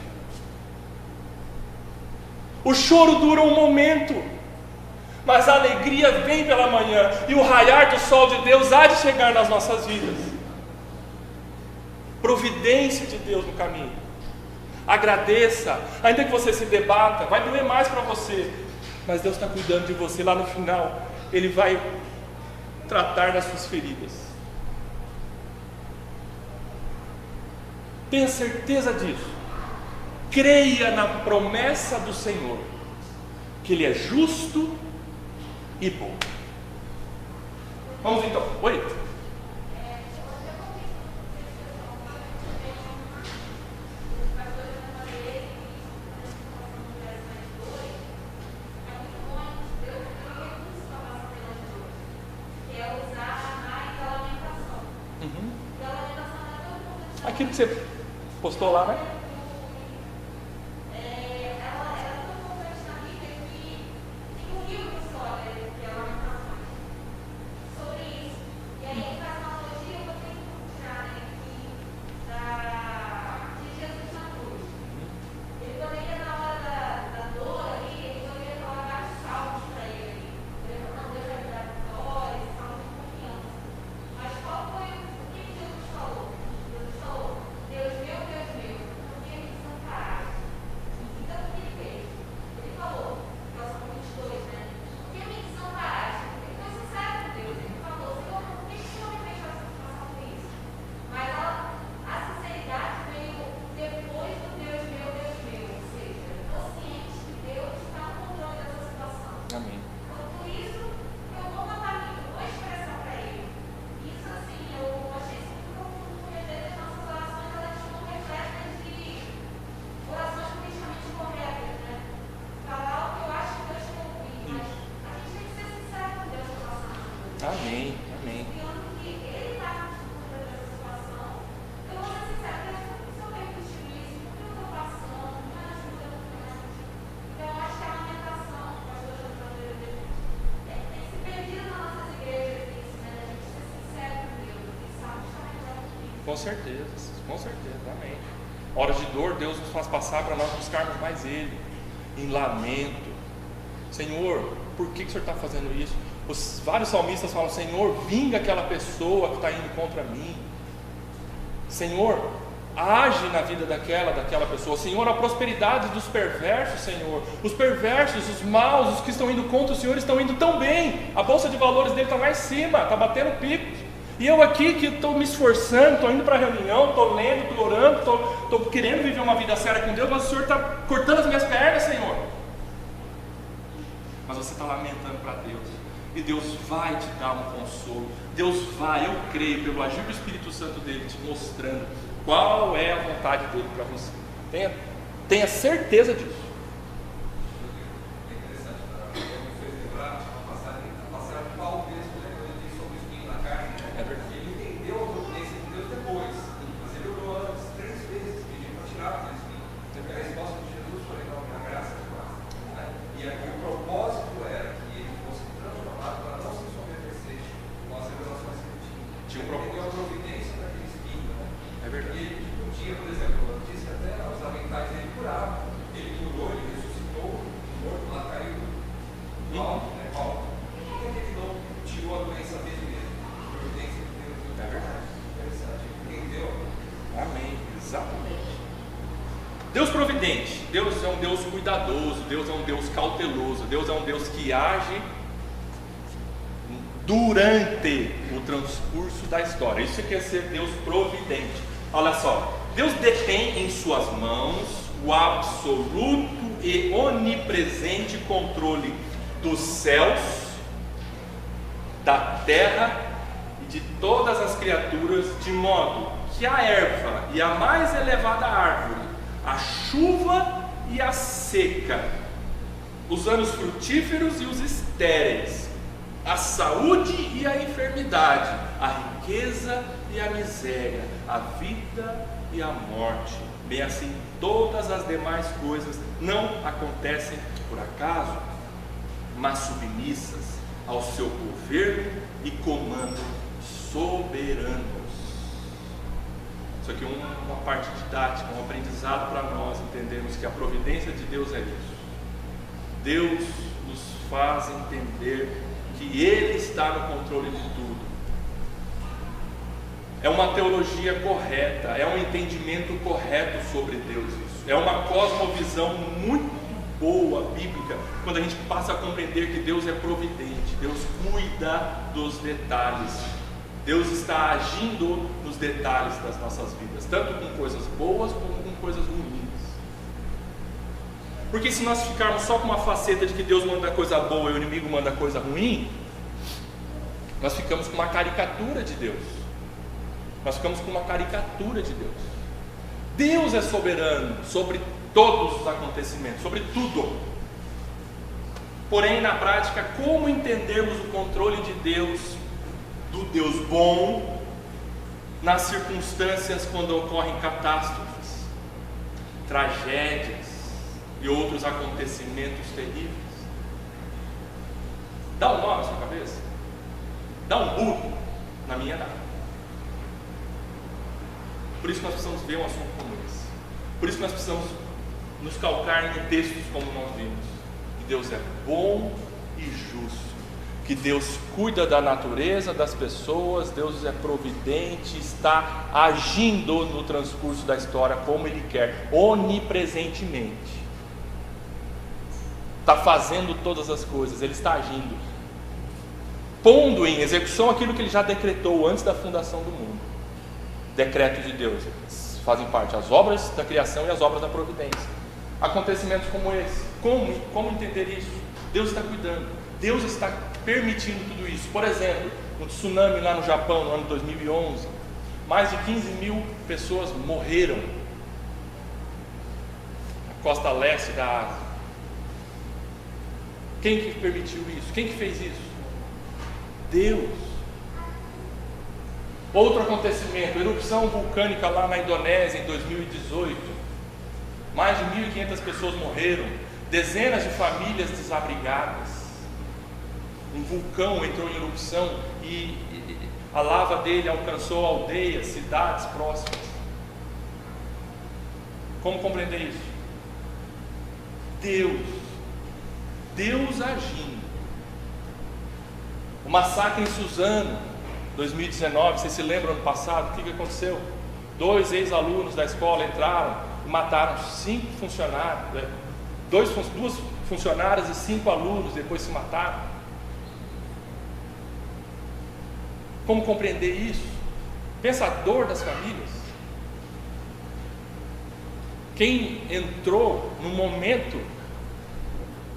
O choro dura um momento, mas a alegria vem pela manhã, e o raiar do sol de Deus há de chegar nas nossas vidas. Providência de Deus no caminho. Agradeça, ainda que você se debata, vai doer mais para você, mas Deus está cuidando de você. Lá no final, Ele vai tratar das suas feridas. Tenha certeza disso. Creia na promessa do Senhor, que Ele é justo e bom. Vamos então. Oi? Aquilo que você postou lá, né? Amém, amém. Com certeza, amém. Horas de dor, Deus nos faz passar para nós buscarmos mais Ele, em lamento. Senhor, por que o Senhor está fazendo isso? Os vários salmistas falam: Senhor, vinga aquela pessoa que está indo contra mim. Senhor, age na vida daquela pessoa. Senhor, a prosperidade dos perversos, Senhor. Os perversos, os maus, os que estão indo contra o Senhor estão indo tão bem. A bolsa de valores dele está lá em cima, está batendo picos. E eu aqui que estou me esforçando, estou indo para a reunião, estou lendo, estou orando, estou querendo viver uma vida séria com Deus, mas o Senhor está cortando as minhas pernas, Senhor. Mas você está lamentando para Deus, e Deus vai te dar um consolo. Deus vai, eu creio, pelo agir do Espírito Santo dele, te mostrando qual é a vontade dele para você. Tenha certeza disso. Deus providente, Deus é um Deus cuidadoso, Deus é um Deus cauteloso, Deus é um Deus que age durante o transcurso da história. Isso quer ser Deus providente. Olha só, Deus detém em suas mãos o absoluto e onipresente controle dos céus, da terra e de todas as criaturas, de modo que a erva e a mais elevada árvore, a chuva e a seca, os anos frutíferos e os estéreis, a saúde e a enfermidade, a riqueza e a miséria, a vida e a morte, bem assim todas as demais coisas não acontecem por acaso, mas submissas ao seu governo e comando soberano. Isso aqui é uma parte didática, um aprendizado para nós entendermos que a providência de Deus é isso. Deus nos faz entender que Ele está no controle de tudo. É uma teologia correta, é um entendimento correto sobre Deus isso. É uma cosmovisão muito boa, bíblica, quando a gente passa a compreender que Deus é providente, Deus cuida dos detalhes. Deus está agindo nos detalhes das nossas vidas, tanto com coisas boas como com coisas ruins. Porque se nós ficarmos só com uma faceta de que Deus manda coisa boa e o inimigo manda coisa ruim, nós ficamos com uma caricatura de Deus. Nós ficamos com uma caricatura de Deus. Deus é soberano sobre todos os acontecimentos, sobre tudo. Porém, na prática, como entendermos o controle de Deus, do Deus bom, nas circunstâncias quando ocorrem catástrofes, tragédias e outros acontecimentos terríveis? Dá um nó na sua cabeça? Dá um bug? Na minha dá. Por isso nós precisamos ver um assunto como esse. Por isso nós precisamos nos calcar em textos como nós vimos, que Deus é bom e justo, que Deus cuida da natureza, das pessoas, Deus é providente, está agindo no transcurso da história como Ele quer, onipresentemente, está fazendo todas as coisas, Ele está agindo, pondo em execução aquilo que Ele já decretou antes da fundação do mundo. Decreto de Deus, fazem parte as obras da criação e as obras da providência. Acontecimentos como esse, como entender isso? Deus está cuidando, Deus está permitindo tudo isso. Por exemplo, no tsunami lá no Japão, no ano 2011, mais de 15 mil pessoas morreram na costa leste da Ásia. Quem que permitiu isso? Quem que fez isso? Deus. Outro acontecimento, erupção vulcânica lá na Indonésia em 2018. Mais de 1.500 pessoas morreram, dezenas de famílias desabrigadas. Um vulcão entrou em erupção e a lava dele alcançou aldeias, cidades próximas. Como compreender isso? Deus agindo. O massacre em Suzano, 2019, vocês se lembram ano passado? O que aconteceu? 2 ex-alunos da escola entraram e mataram 5 funcionários, 2 funcionárias e 5 alunos, depois se mataram. Como compreender isso? Pensa a dor das famílias. Quem entrou no momento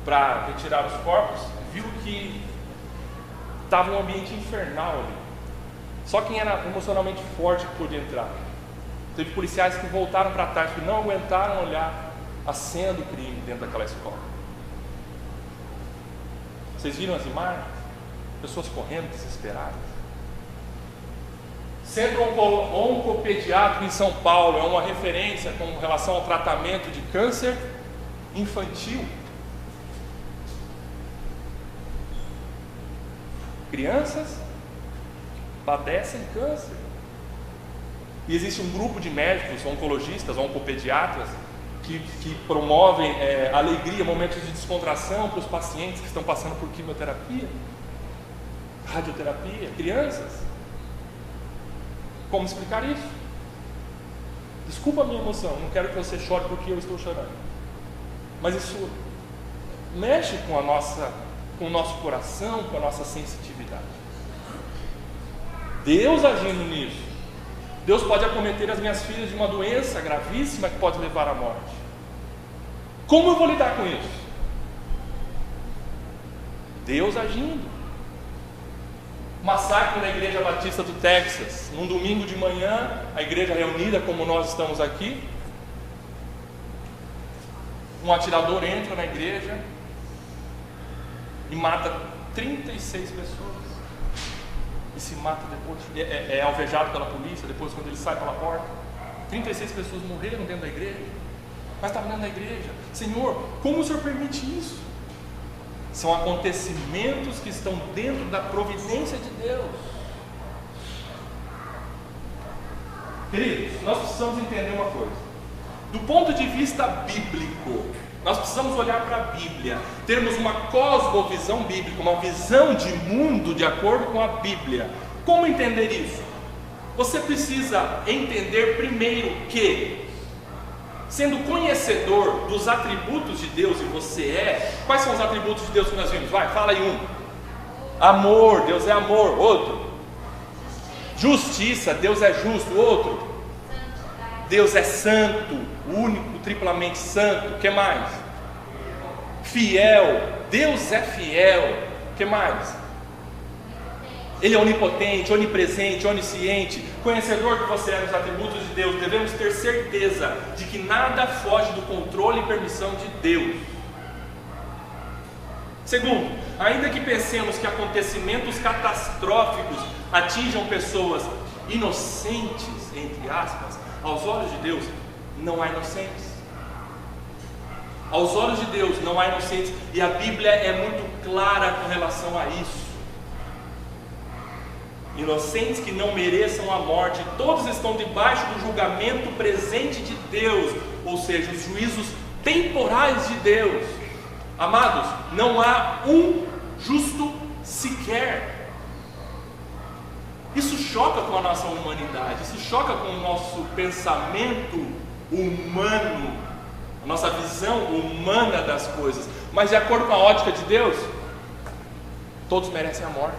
para retirar os corpos, viu que estava um ambiente infernal ali. Só quem era emocionalmente forte pôde entrar. Teve policiais que voltaram para trás, que não aguentaram olhar a cena do crime dentro daquela escola. Vocês viram as imagens? Pessoas correndo, desesperadas. Centro Oncopediátrico em São Paulo é uma referência com relação ao tratamento de câncer infantil. Crianças padecem câncer. E existe um grupo de médicos, oncologistas, oncopediatras, que promovem alegria, momentos de descontração para os pacientes que estão passando por quimioterapia, radioterapia, crianças. Como explicar isso? Desculpa a minha emoção, não quero que você chore porque eu estou chorando. Mas isso mexe com o nosso coração, com a nossa sensitividade. Deus agindo nisso. Deus pode acometer as minhas filhas de uma doença gravíssima que pode levar à morte. Como eu vou lidar com isso? Deus agindo. Massacre na Igreja Batista do Texas, num domingo de manhã, a igreja reunida como nós estamos aqui. Um atirador entra na igreja e mata 36 pessoas. E se mata depois, é alvejado pela polícia, depois quando ele sai pela porta. 36 pessoas morreram dentro da igreja, mas estava dentro da igreja. Senhor, como o Senhor permite isso? São acontecimentos que estão dentro da providência de Deus. Queridos, nós precisamos entender uma coisa. Do ponto de vista bíblico, nós precisamos olhar para a Bíblia, termos uma cosmovisão bíblica, uma visão de mundo de acordo com a Bíblia. Como entender isso? Você precisa entender primeiro que, sendo conhecedor dos atributos de Deus, e você quais são os atributos de Deus que nós vimos? Vai, fala aí um. Amor, Deus é amor. Outro. Justiça, Deus é justo. Outro. Deus é santo, único, triplamente santo. O que mais? Fiel, Deus é fiel. O que mais? Ele é onipotente, onipresente, onisciente. Conhecedor que você é dos atributos de Deus, devemos ter certeza de que nada foge do controle e permissão de Deus. Segundo, ainda que pensemos que acontecimentos catastróficos atinjam pessoas inocentes, entre aspas, aos olhos de Deus não há inocentes. Aos olhos de Deus não há inocentes, e a Bíblia é muito clara com relação a isso. Inocentes que não mereçam a morte, todos estão debaixo do julgamento presente de Deus, ou seja, os juízos temporais de Deus. Amados, não há um justo sequer. Isso choca com a nossa humanidade, isso choca com o nosso pensamento humano, a nossa visão humana das coisas. Mas de acordo com a ótica de Deus, todos merecem a morte.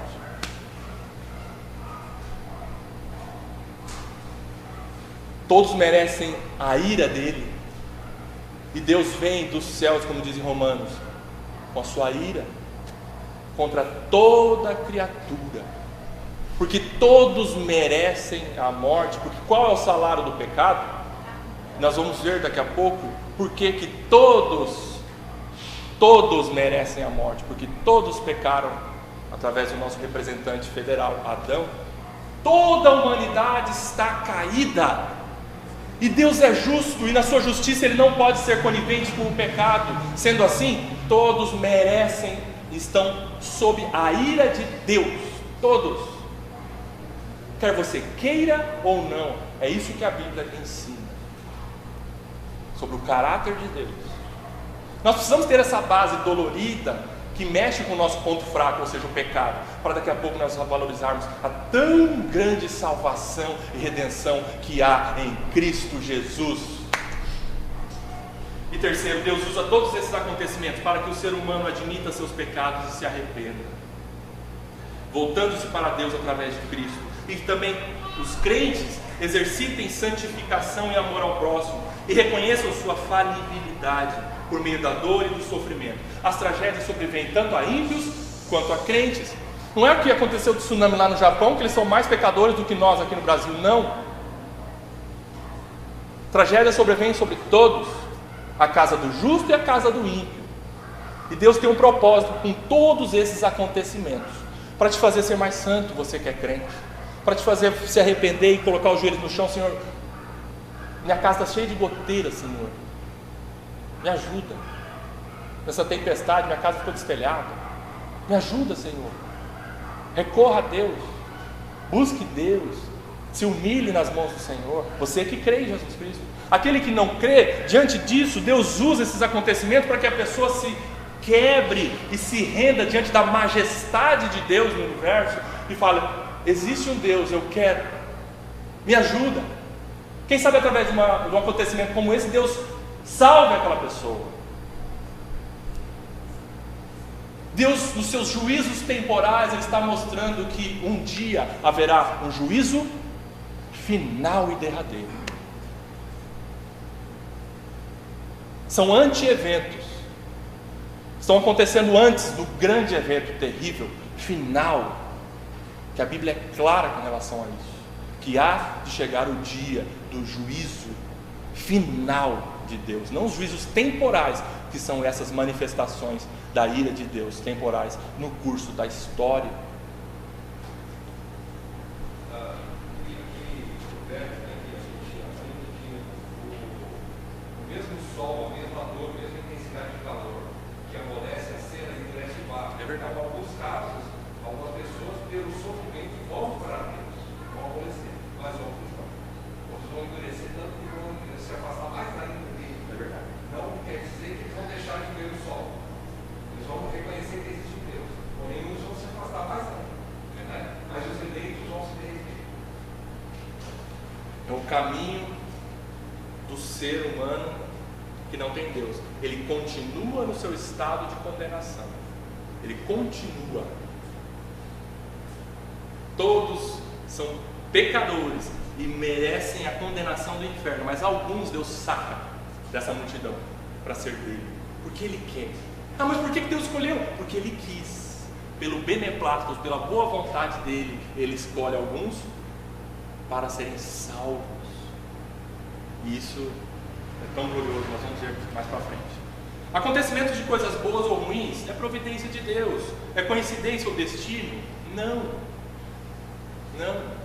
Todos merecem a ira dele. E Deus vem dos céus, como diz em Romanos, com a sua ira contra toda criatura, porque todos merecem a morte. Porque qual é o salário do pecado? Nós vamos ver daqui a pouco porque que todos merecem a morte, porque todos pecaram através do nosso representante federal, Adão, toda a humanidade está caída. E Deus é justo, e na sua justiça Ele não pode ser conivente com o pecado. Sendo assim, todos merecem, estão sob a ira de Deus. Todos. Quer você queira ou não, é isso que a Bíblia ensina sobre o caráter de Deus. Nós precisamos ter essa base dolorida que mexe com o nosso ponto fraco, ou seja, o pecado, para daqui a pouco nós valorizarmos a tão grande salvação e redenção que há em Cristo Jesus. E terceiro, Deus usa todos esses acontecimentos para que o ser humano admita seus pecados e se arrependa, voltando-se para Deus através de Cristo. E também os crentes exercitem santificação e amor ao próximo e reconheçam sua falibilidade por meio da dor e do sofrimento. As tragédias sobrevêm tanto a ímpios quanto a crentes. Não é o que aconteceu do tsunami lá no Japão, que eles são mais pecadores do que nós aqui no Brasil, não. Tragédias sobrevêm sobre todos, a casa do justo e a casa do ímpio. E Deus tem um propósito com todos esses acontecimentos, para te fazer ser mais santo, você que é crente, para te fazer se arrepender e colocar os joelhos no chão. Senhor, minha casa está cheia de goteiras, Senhor, me ajuda. Nessa tempestade, minha casa ficou destelhada, me ajuda, Senhor. Recorra a Deus, busque Deus, se humilhe nas mãos do Senhor. Você que crê em Jesus Cristo. Aquele que não crê, diante disso, Deus usa esses acontecimentos para que a pessoa se quebre e se renda diante da majestade de Deus no universo e fale: existe um Deus, eu quero, me ajuda. Quem sabe através de um acontecimento como esse, Deus salve aquela pessoa. Deus, nos seus juízos temporais, Ele está mostrando que um dia haverá um juízo final e derradeiro. São anti-eventos, estão acontecendo antes do grande evento terrível, final, que a Bíblia é clara com relação a isso, que há de chegar o dia do juízo final de Deus, não os juízos temporais, que são essas manifestações da ira de Deus, temporais, no curso da história. O mesmo sol, a mesma dor, a mesma intensidade de calor que amolece a cena e endurece o barro. É verdade. Em alguns casos, algumas pessoas, pelo sofrimento, vão para Deus, vão amolecer, mas outros não. Outros vão endurecer tanto que vão se afastar mais ainda dele. É verdade. Não quer dizer que eles vão deixar de ver o sol. Eles vão reconhecer que existe um Deus. Porém, uns vão se afastar mais ainda. Né? Mas os eleitos vão se derreter. É o caminho do ser humano que não tem Deus. Ele continua no seu estado de condenação. Ele continua. Todos são pecadores e merecem a condenação do inferno, mas alguns Deus saca dessa multidão para ser dele, porque Ele quer. Ah, mas por que Deus escolheu? Porque Ele quis. Pelo beneplácito, pela boa vontade dele, Ele escolhe alguns para serem salvos. E isso é tão glorioso, nós vamos ver mais para frente. Acontecimentos de coisas boas ou ruins é providência de Deus. É coincidência ou destino? Não. Não.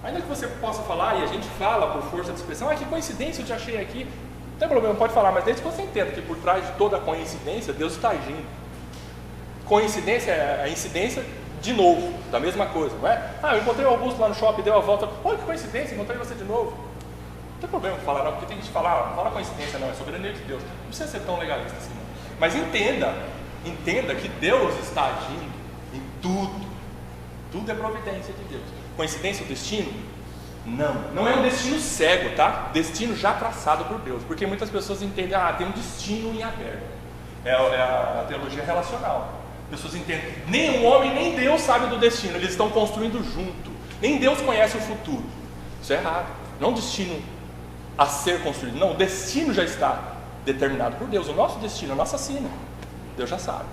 Ainda que você possa falar, e a gente fala por força de expressão: ah, que coincidência eu te achei aqui. Não tem problema, pode falar, mas desde que você entenda que por trás de toda coincidência, Deus está agindo. Coincidência é a incidência de novo, da mesma coisa, não é? Ah, eu encontrei o Augusto lá no shopping, deu a volta. Olha que coincidência, encontrei você de novo. Não tem problema falar não, porque tem gente que fala: não fala coincidência não, é soberania de Deus. Não precisa ser tão legalista assim não. Mas entenda que Deus está agindo em tudo. Tudo é providência de Deus. Coincidência ou destino? Não. Não é um destino cego, tá? Destino já traçado por Deus. Porque muitas pessoas entendem: ah, tem um destino em aberto. É a teologia relacional. Pessoas entendem: nem o homem nem Deus sabem do destino, eles estão construindo junto. Nem Deus conhece o futuro. Isso é errado. Não um destino a ser construído. Não, o destino já está determinado por Deus. O nosso destino, a nossa sina, Deus já sabe.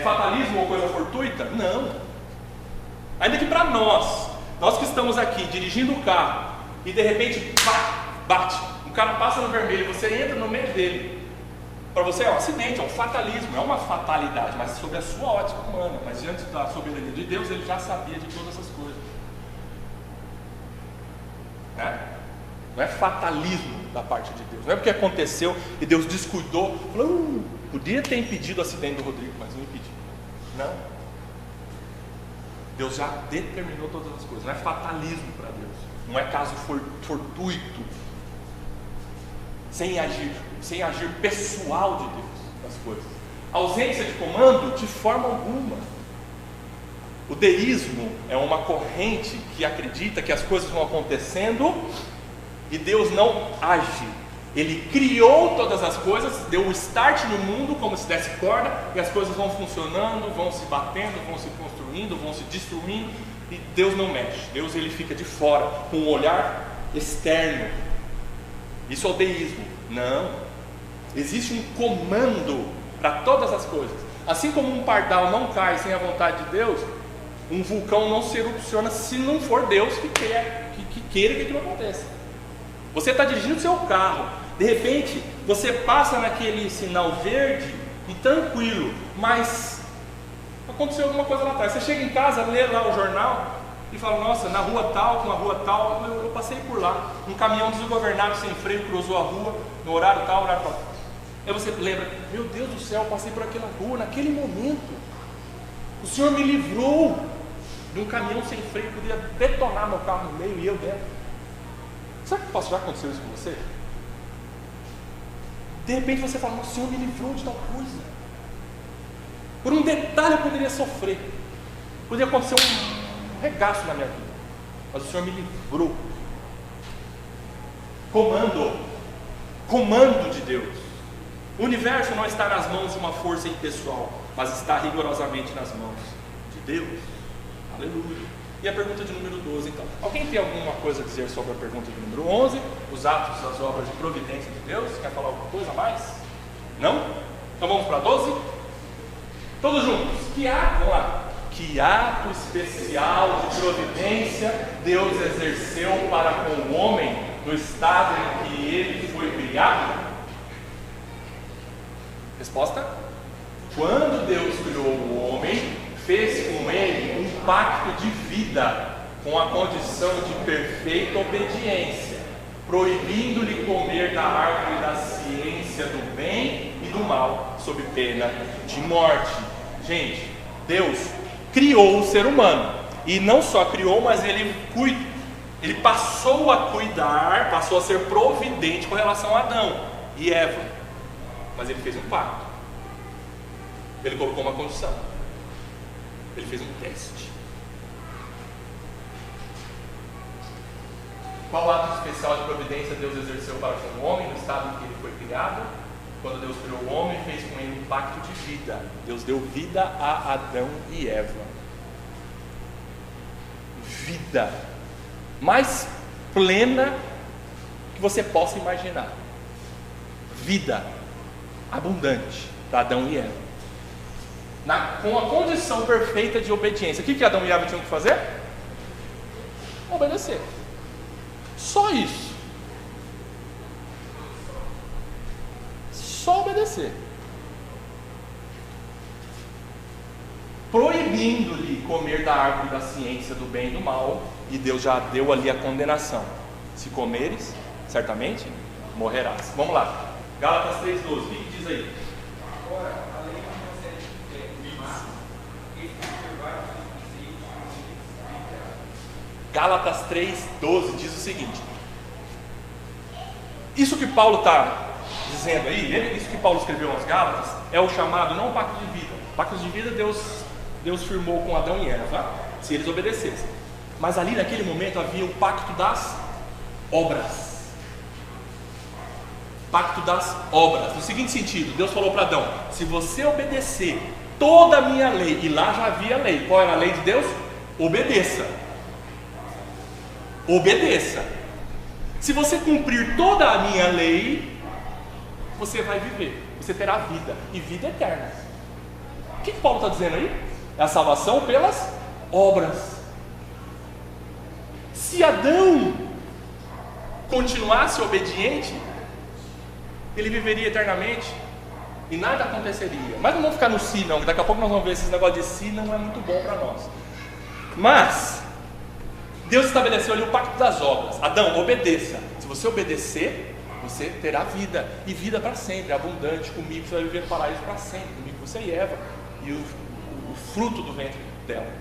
Fatalismo ou coisa fortuita? Não. Ainda que para nós que estamos aqui dirigindo o carro e de repente bate, o cara passa no vermelho, você entra no meio dele, Para você é um acidente, é um fatalismo, é uma fatalidade, mas sob a sua ótica humana. Mas diante da soberania de Deus, ele já sabia de todas essas coisas. Né? Não é fatalismo da parte de Deus, não é porque aconteceu e Deus descuidou, falou, podia ter impedido o acidente do Rodrigo, mas não impediu. Não. Deus já determinou todas as coisas, não é fatalismo para Deus, não é caso fortuito, sem agir pessoal de Deus nas coisas. A ausência de comando de forma alguma. O deísmo é uma corrente que acredita que as coisas vão acontecendo e Deus não age. Ele criou todas as coisas, deu o start no mundo como se desse corda, e as coisas vão funcionando, vão se batendo, vão se construindo, vão se destruindo, e Deus não mexe. Deus, ele fica de fora, com um olhar externo. Isso é o deísmo. Não. Existe um comando para todas as coisas. Assim como um pardal não cai sem a vontade de Deus, um vulcão não se erupciona se não for Deus que queira que aquilo aconteça. Você está dirigindo seu carro, de repente você passa naquele sinal verde e tranquilo, mas aconteceu alguma coisa lá atrás. Você chega em casa, lê lá o jornal e fala, nossa, na rua tal, com a rua tal, eu passei por lá, um caminhão desgovernado sem freio cruzou a rua, no horário tal, horário tal. Aí você lembra, meu Deus do céu, eu passei por aquela rua, naquele momento, o Senhor me livrou de um caminhão sem freio, podia detonar meu carro no meio e eu dentro. Sabe que já aconteceu isso com você? De repente você fala, o Senhor me livrou de tal coisa. Por um detalhe eu poderia sofrer, poderia acontecer um regaço na minha vida, mas o Senhor me livrou. Comando de Deus. O universo não está nas mãos de uma força impessoal, mas está rigorosamente nas mãos de Deus. Aleluia. E a pergunta de número 12, então. Alguém tem alguma coisa a dizer sobre a pergunta de número 11? Os atos das obras de providência de Deus? Quer falar alguma coisa a mais? Não? Então vamos para 12? Todos juntos. Vamos lá. Que ato especial de providência Deus exerceu para com o homem no estado em que ele foi criado? Resposta? Quando Deus criou o homem, fez com ele um pacto de vida, com a condição de perfeita obediência, proibindo-lhe comer da árvore da ciência do bem e do mal, sob pena de morte. Gente, Deus criou o ser humano, e não só criou, mas ele passou a cuidar, passou a ser providente com relação a Adão e Eva, mas ele fez um pacto, ele colocou uma condição. Ele fez um teste. Qual ato especial de providência Deus exerceu para com o homem no estado em que ele foi criado? Quando Deus criou o homem, fez com ele um pacto de vida. Deus deu vida a Adão e Eva. Vida mais plena que você possa imaginar. Vida abundante para Adão e Eva. Com a condição perfeita de obediência. O que Adão e Eva tinham que fazer? Obedecer. Só isso. Só obedecer. Proibindo-lhe comer da árvore da ciência do bem e do mal, e Deus já deu ali a condenação. Se comeres, certamente morrerás. Vamos lá. Gálatas 3,12. O que diz aí? Agora, além de Gálatas 3,12 diz o seguinte: isso que Paulo está dizendo aí, isso que Paulo escreveu aos Gálatas, é o chamado, não o pacto de vida. O pacto de vida Deus firmou com Adão e Eva, se eles obedecessem. Mas ali naquele momento havia o pacto das obras. Pacto das obras, no seguinte sentido: Deus falou para Adão, se você obedecer toda a minha lei, e lá já havia lei. Qual era a lei de Deus? Obedeça. Obedeça. Se você cumprir toda a minha lei, você vai viver, você terá vida, e vida eterna. O que Paulo está dizendo aí? É a salvação pelas obras. Se Adão continuasse obediente, ele viveria eternamente. e nada aconteceria. Mas não vamos ficar no si não, que daqui a pouco nós vamos ver esses negócios de si não é muito bom para nós. Mas Deus estabeleceu ali o pacto das obras. Adão, obedeça. Se você obedecer, você terá vida, e vida para sempre, abundante. Comigo você vai viver no paraíso para sempre, comigo você e Eva, e o fruto do ventre dela,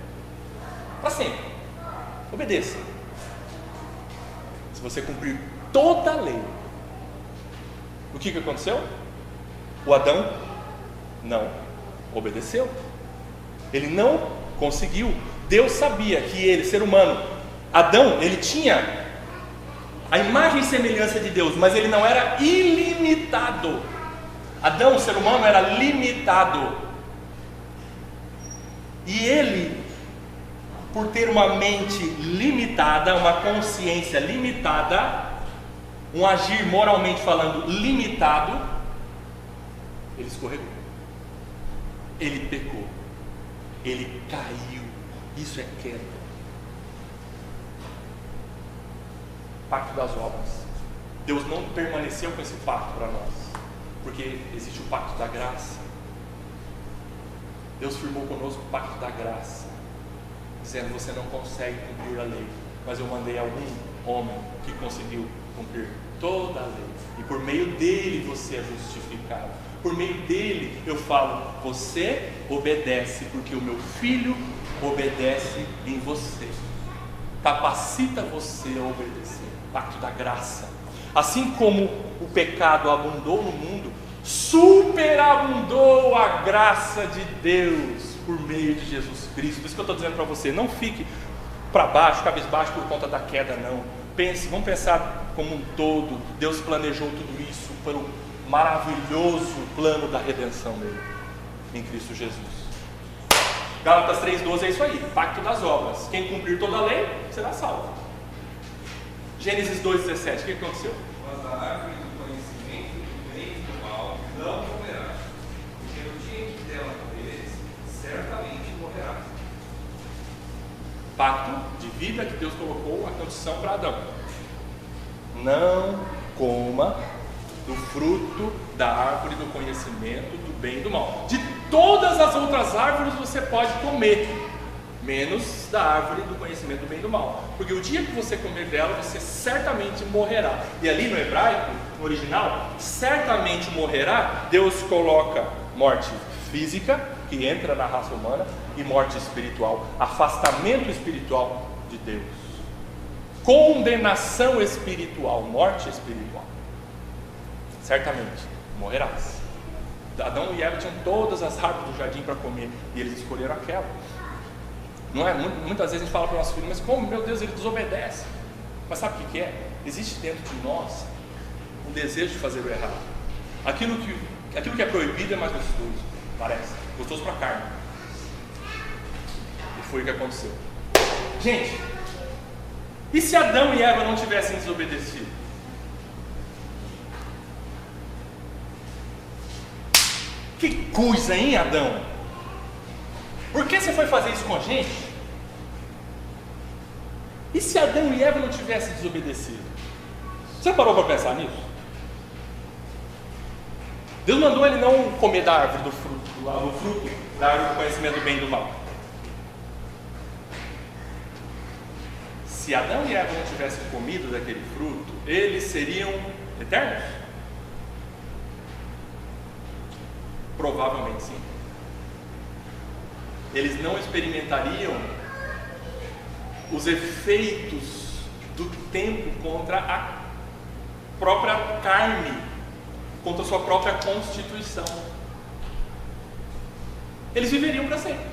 para sempre. Obedeça. Se você cumprir toda a lei, o que aconteceu? O Adão não obedeceu, ele não conseguiu. Deus sabia que ele, ser humano, Adão, ele tinha a imagem e semelhança de Deus, mas ele não era ilimitado. Adão, o ser humano, era limitado, e ele, por ter uma mente limitada, uma consciência limitada, um agir moralmente falando limitado, ele escorregou, ele pecou, ele caiu. Isso é queda. Pacto das obras. Deus não permaneceu com esse pacto para nós, porque existe o pacto da graça. Deus firmou conosco o pacto da graça, dizendo: você não consegue cumprir a lei, mas eu mandei algum homem que conseguiu cumprir toda a lei, e por meio dele você é justificado. Por meio dele eu falo: você obedece, porque o meu filho obedece em você. Capacita você a obedecer. Pacto da graça. Assim como o pecado abundou no mundo, superabundou a graça de Deus por meio de Jesus Cristo. Por isso que eu estou dizendo para você: não fique para baixo, cabisbaixo por conta da queda, não. Pense, vamos pensar como um todo. Deus planejou tudo isso para o maravilhoso plano da redenção dele em Cristo Jesus. Gálatas 3,12 é isso aí, pacto das obras. Quem cumprir toda a lei será salvo. Gênesis 2,17, o que aconteceu? Mas a árvore do conhecimento do bem e do mal não comerás, porque no dia em que dela comeres, certamente morrerás. Pacto de vida que Deus colocou a condição para Adão: não coma do fruto da árvore do conhecimento do bem e do mal. De todas as outras árvores você pode comer, menos da árvore do conhecimento do bem e do mal, porque o dia que você comer dela, você certamente morrerá. E ali no hebraico, no original, certamente morrerá, Deus coloca morte física, que entra na raça humana, e morte espiritual, afastamento espiritual de Deus, condenação espiritual, morte espiritual. Certamente morrerás. Adão e Eva tinham todas as árvores do jardim para comer, e eles escolheram aquela. Não é? Muitas vezes a gente fala para o nosso filho: mas como, meu Deus, ele desobedece. Mas sabe o que é? Existe dentro de nós um desejo de fazer o errado. Aquilo que é proibido é mais gostoso, parece gostoso para a carne. E foi o que aconteceu. Gente, e se Adão e Eva não tivessem desobedecido? Que coisa, hein, Adão? Por que você foi fazer isso com a gente? E se Adão e Eva não tivessem desobedecido? Você parou para pensar nisso? Deus mandou ele não comer da árvore do fruto da árvore do conhecimento do bem e do mal. Se Adão e Eva não tivessem comido daquele fruto, eles seriam eternos? Provavelmente sim. Eles não experimentariam os efeitos do tempo contra a própria carne, contra a sua própria constituição. Eles viveriam para sempre.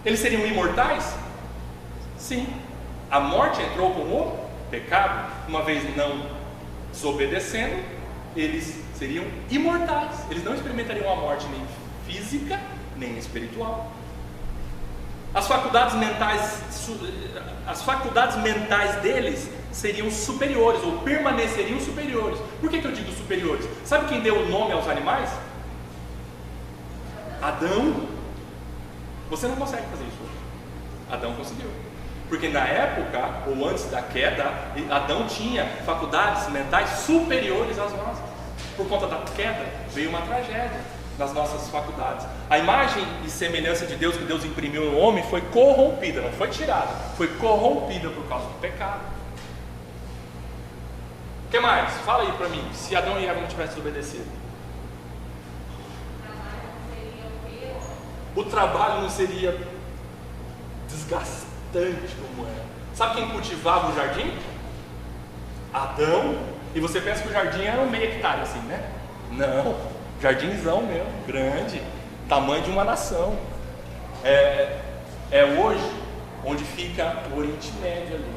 Eles seriam imortais? Sim. A morte entrou com o pecado, uma vez não desobedecendo, eles seriam imortais. Eles não experimentariam a morte nem física, nem espiritual. As faculdades mentais deles seriam superiores, ou permaneceriam superiores. Por que eu digo superiores? Sabe quem deu o nome aos animais? Adão. Você não consegue fazer isso hoje. Adão conseguiu. Porque na época, ou antes da queda, Adão tinha faculdades mentais superiores às nossas. Por conta da queda, veio uma tragédia nas nossas faculdades. A imagem e semelhança de Deus que Deus imprimiu no homem foi corrompida, não foi tirada, foi corrompida por causa do pecado. O que mais? Fala aí para mim, se Adão e Eva não tivessem desobedecido. O trabalho não seria desgastante como era. Sabe quem cultivava o jardim? Adão. E você pensa que o jardim era meio hectare assim, né? Não, jardinzão mesmo, grande, tamanho de uma nação. É hoje onde fica o Oriente Médio ali.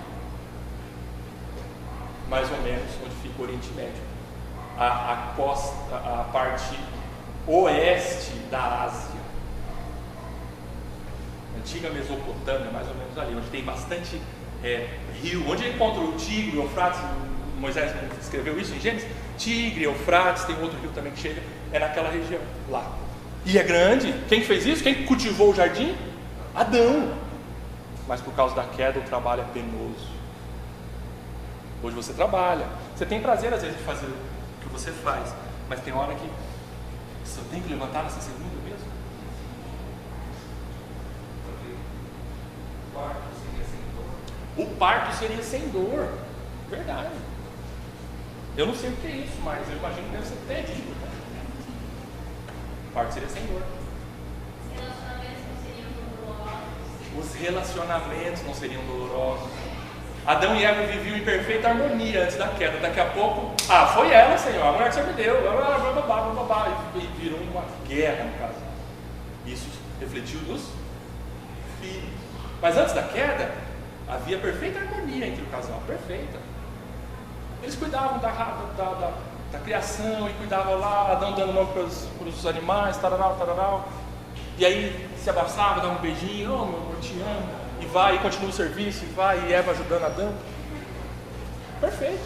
Mais ou menos onde fica o Oriente Médio. A costa, a parte oeste da Ásia. Antiga Mesopotâmia, mais ou menos ali, onde tem bastante rio, onde encontra o Tigre, o Eufrates. Moisés escreveu isso em Gênesis. Tigre, Eufrates, tem outro rio também que chega, é naquela região lá. E é grande. Quem fez isso? Quem cultivou o jardim? Adão. Mas por causa da queda o trabalho é penoso. Hoje você trabalha, você tem prazer às vezes de fazer o que você faz, mas tem hora que você tem que levantar nessa segunda mesmo. O parto seria sem dor. Verdade. Eu não sei o que é isso, mas eu imagino que deve ser terrível. O parto seria sem dor. Os relacionamentos não seriam dolorosos. Adão e Eva viviam em perfeita harmonia antes da queda. Daqui a pouco, foi ela, Senhor, a mulher que você me deu, e virou uma guerra no caso. Isso refletiu nos filhos. Mas antes da queda, havia perfeita harmonia entre o casal, perfeita. Eles cuidavam da criação e cuidavam lá, Adão dando nome para os animais, tararau. E aí se abraçava, dava um beijinho, meu amor, te amo. E vai, e continua o serviço, e vai, e Eva ajudando Adão. Perfeito.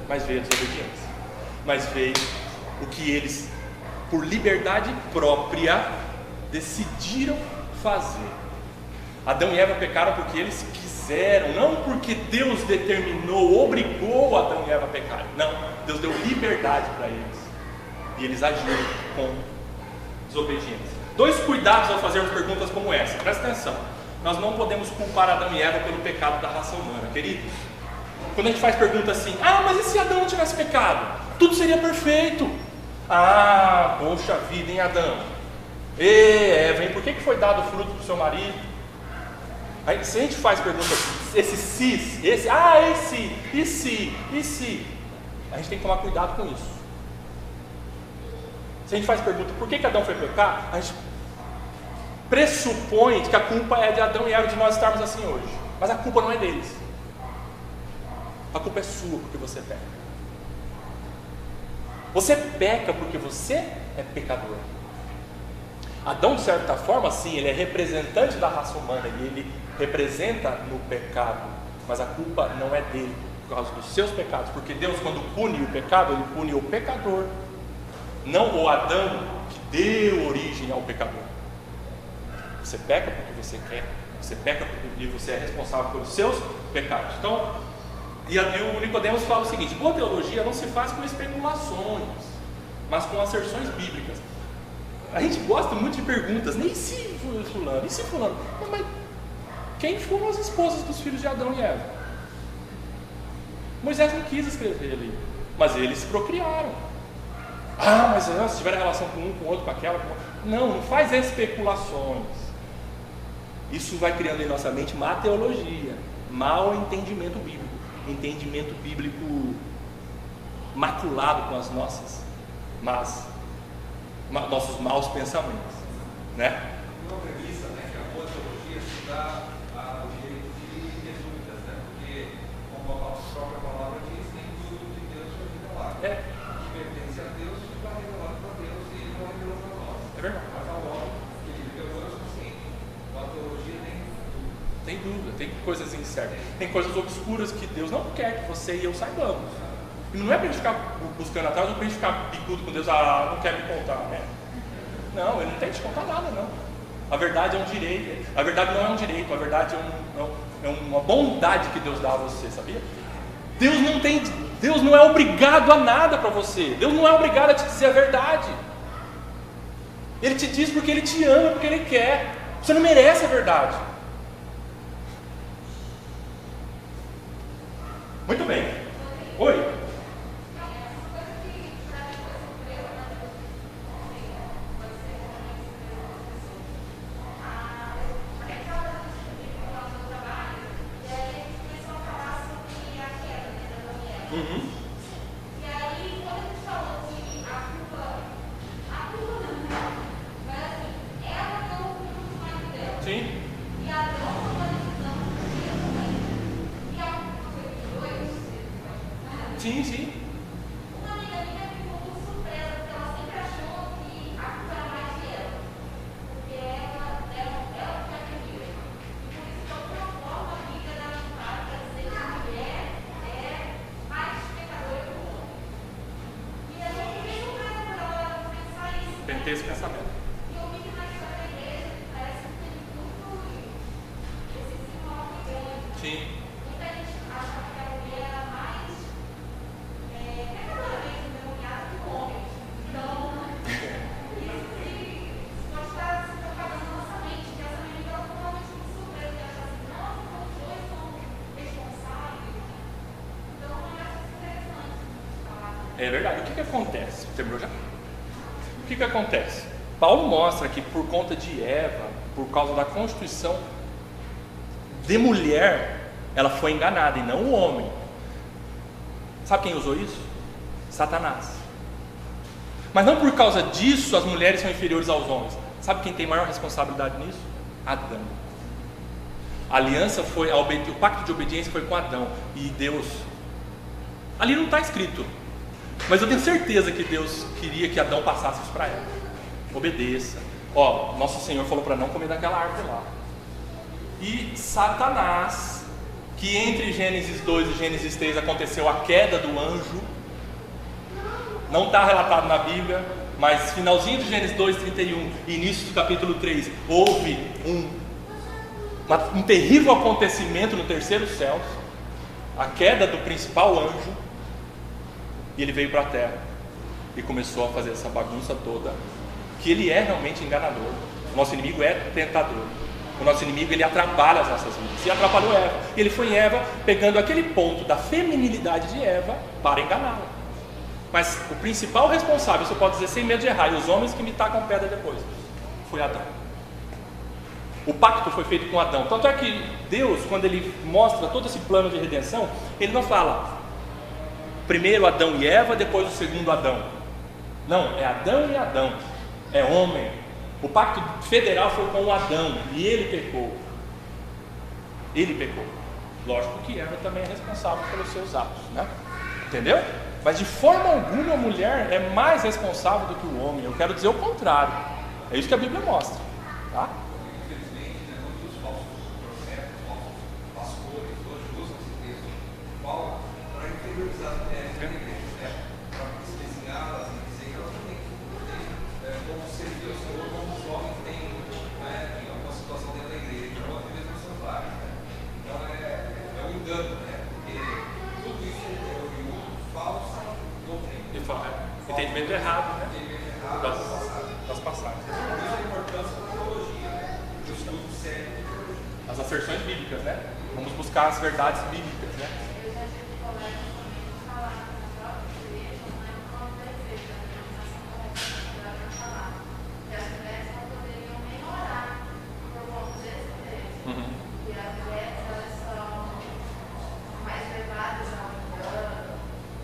Mas veio a desobediência. Mas veio o que eles, por liberdade própria, decidiram fazer. Adão e Eva pecaram porque eles quiseram, não porque Deus determinou, obrigou Adão e Eva a pecarem. Não, Deus deu liberdade para eles. E eles agiram com desobediência. 2 cuidados ao fazermos perguntas como essa. Presta atenção. Nós não podemos culpar Adão e Eva pelo pecado da raça humana, queridos. Quando a gente faz pergunta assim, mas e se Adão não tivesse pecado? Tudo seria perfeito. Poxa vida, hein, Adão? Eva, hein? Por que foi dado o fruto para o seu marido? Aí, se a gente faz pergunta assim, e se, a gente tem que tomar cuidado com isso. Se a gente faz pergunta, por que Adão foi pecar? A gente pressupõe que a culpa é de Adão e Eva de nós estarmos assim hoje. Mas a culpa não é deles. A culpa é sua porque você peca. Você peca porque você é pecador. Adão, de certa forma, sim, ele é representante da raça humana e ele representa no pecado, mas a culpa não é dele por causa dos seus pecados, porque Deus, quando pune o pecado, ele pune o pecador, não o Adão que deu origem ao pecador. Você peca porque você quer, você peca porque você é responsável pelos seus pecados. Então, e o Nicodemos fala o seguinte: boa teologia não se faz com especulações, mas com asserções bíblicas. A gente gosta muito de perguntas, nem se fulano, e se fulano? Mas quem foram as esposas dos filhos de Adão e Eva? Moisés não quis escrever ali, mas eles procriaram. Mas se tiver relação com um, com o outro, com aquela, não faz especulações. Isso vai criando em nossa mente má teologia, mau entendimento bíblico maculado com as nossos maus pensamentos, né? Uma premissa, que a boa teologia se dá ao direito de ter dúvidas, porque, como a própria palavra diz, nem tudo de Deus foi revelado. O que pertence a Deus foi revelado para Deus e ele não revelou para nós. É verdade. Mas a hora que ele revelou é o suficiente. A teologia tem dúvida. Tem dúvida, tem coisas incertas, tem coisas obscuras que Deus não quer que você e eu saibamos. E não é para a gente ficar buscando atrás, não é para a gente ficar bicudo com Deus, não quer me contar, né? Não, Ele não tem que te contar nada, não. A verdade é um direito, a verdade não é um direito, a verdade é uma bondade que Deus dá a você, sabia? Deus não tem Deus não é obrigado a nada para você. Deus não é obrigado a te dizer a verdade. Ele te diz porque Ele te ama, porque Ele quer. Você não merece a verdade. Muito bem. Oi. Sim, sim. Uma amiga minha ficou muito surpresa, porque ela sempre achou que a culpa era mais de ela. Porque ela que é terrível. E por isso, de alguma forma, a Bíblia dá vontade para dizer que a mulher é mais pecadora que o homem. E eu fiquei surpresa por ela pensar isso. Tem que ter esse pensamento. E eu vi que na história da igreja parece que tem muito esse desenrolar grande. Sim. Muita gente acha que a mulher era mais pecadoramente endemoniada que o homem. Então, isso pode estar se propagando na nossa mente, que essa menina ela totalmente muito surpresa e acha assim, nossa, então os dois são responsáveis. Então, eu acho isso interessante falar. É verdade. O que acontece? Terminou já? O que acontece? Paulo mostra que por conta de Eva, por causa da constituição de mulher, ela foi enganada e não o homem. Sabe quem usou isso? Satanás. Mas não por causa disso as mulheres são inferiores aos homens. Sabe quem tem maior responsabilidade nisso? Adão. A aliança foi, o pacto de obediência foi com Adão. E Deus, ali não está escrito, mas eu tenho certeza que Deus queria que Adão passasse isso para ela. Obedeça. Ó, nosso Senhor falou para não comer daquela árvore lá. E Satanás, que entre Gênesis 2 e Gênesis 3 aconteceu a queda do anjo, não está relatado na Bíblia, mas finalzinho de Gênesis 2:31 e início do capítulo 3, houve um terrível acontecimento no terceiro céu, a queda do principal anjo, e ele veio para a terra e começou a fazer essa bagunça toda, que ele é realmente enganador. O nosso inimigo é tentador. O nosso inimigo, ele atrapalha as nossas vidas. E atrapalhou Eva. E ele foi em Eva, pegando aquele ponto da feminilidade de Eva para enganá-la. Mas o principal responsável, você pode dizer sem medo de errar, e os homens que me tacam pedra depois, foi Adão. O pacto foi feito com Adão. Tanto é que Deus, quando Ele mostra todo esse plano de redenção, Ele não fala primeiro Adão e Eva, depois o segundo Adão. Não, é Adão e Adão. É homem. O pacto federal foi com o Adão e ele pecou. Ele pecou. Lógico que Eva também é responsável pelos seus atos, né? Entendeu? Mas de forma alguma a mulher é mais responsável do que o homem. Eu quero dizer o contrário. É isso que a Bíblia mostra, tá? Infelizmente, muitos falsos profetas, falsos pastores, hoje usam esse texto de Paulo para inferiorizar as mulheres da igreja, né? Para desprestigiá-las e dizer que elas não têm como servir ao Senhor como os homens têm, né, em alguma situação dentro da igreja, ou até mesmo nos seus lares, né? Então é um engano, né? Porque tudo isso é oriundo falsa doutrina. Entendimento errado, né? Entendimento errado Das passagens. Por isso a importância da teologia, né? Do estudo sério de teologia. As asserções bíblicas, né? Vamos buscar as verdades bíblicas, né? Eu já tive colegas também que falaram que na própria igreja não é uma defesa da organização correta da palavra. Que as mulheres não poderiam nem orar por conta desse texto. E as mulheres, elas são mais levadas ao engano,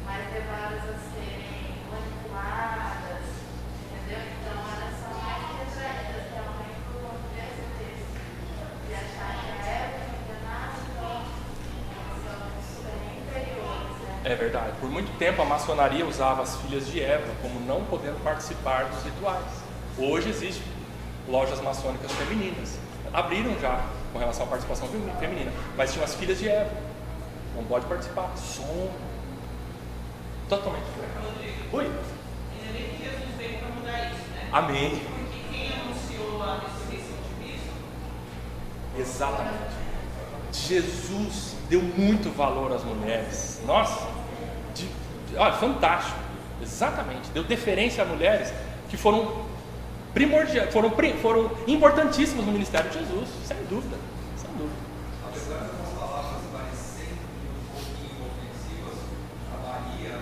mais levadas a serem manipuladas, entendeu? Então elas são mais retraídas realmente por conta desse texto. E acharem que a Eva é enganada, então são super inferiores, né? É verdade. Por muito tempo a maçonaria usava as filhas de Eva como não podendo participar dos rituais. Hoje existem lojas maçônicas femininas. Abriram já com relação à participação feminina. Mas tinham as filhas de Eva. Não pode participar. Som. Totalmente diferente. Oi? Ainda bem que Jesus veio para mudar isso, né? Amém. Porque quem anunciou a ressurreição de Cristo, Exatamente. Jesus deu muito valor às mulheres. Nossa, Olha, fantástico, exatamente. Deu deferência a mulheres que foram primordiais, foram importantíssimas no ministério de Jesus, sem dúvida, sem dúvida. Apesar de algumas palavras parecerem um pouquinho ofensivas, a Maria,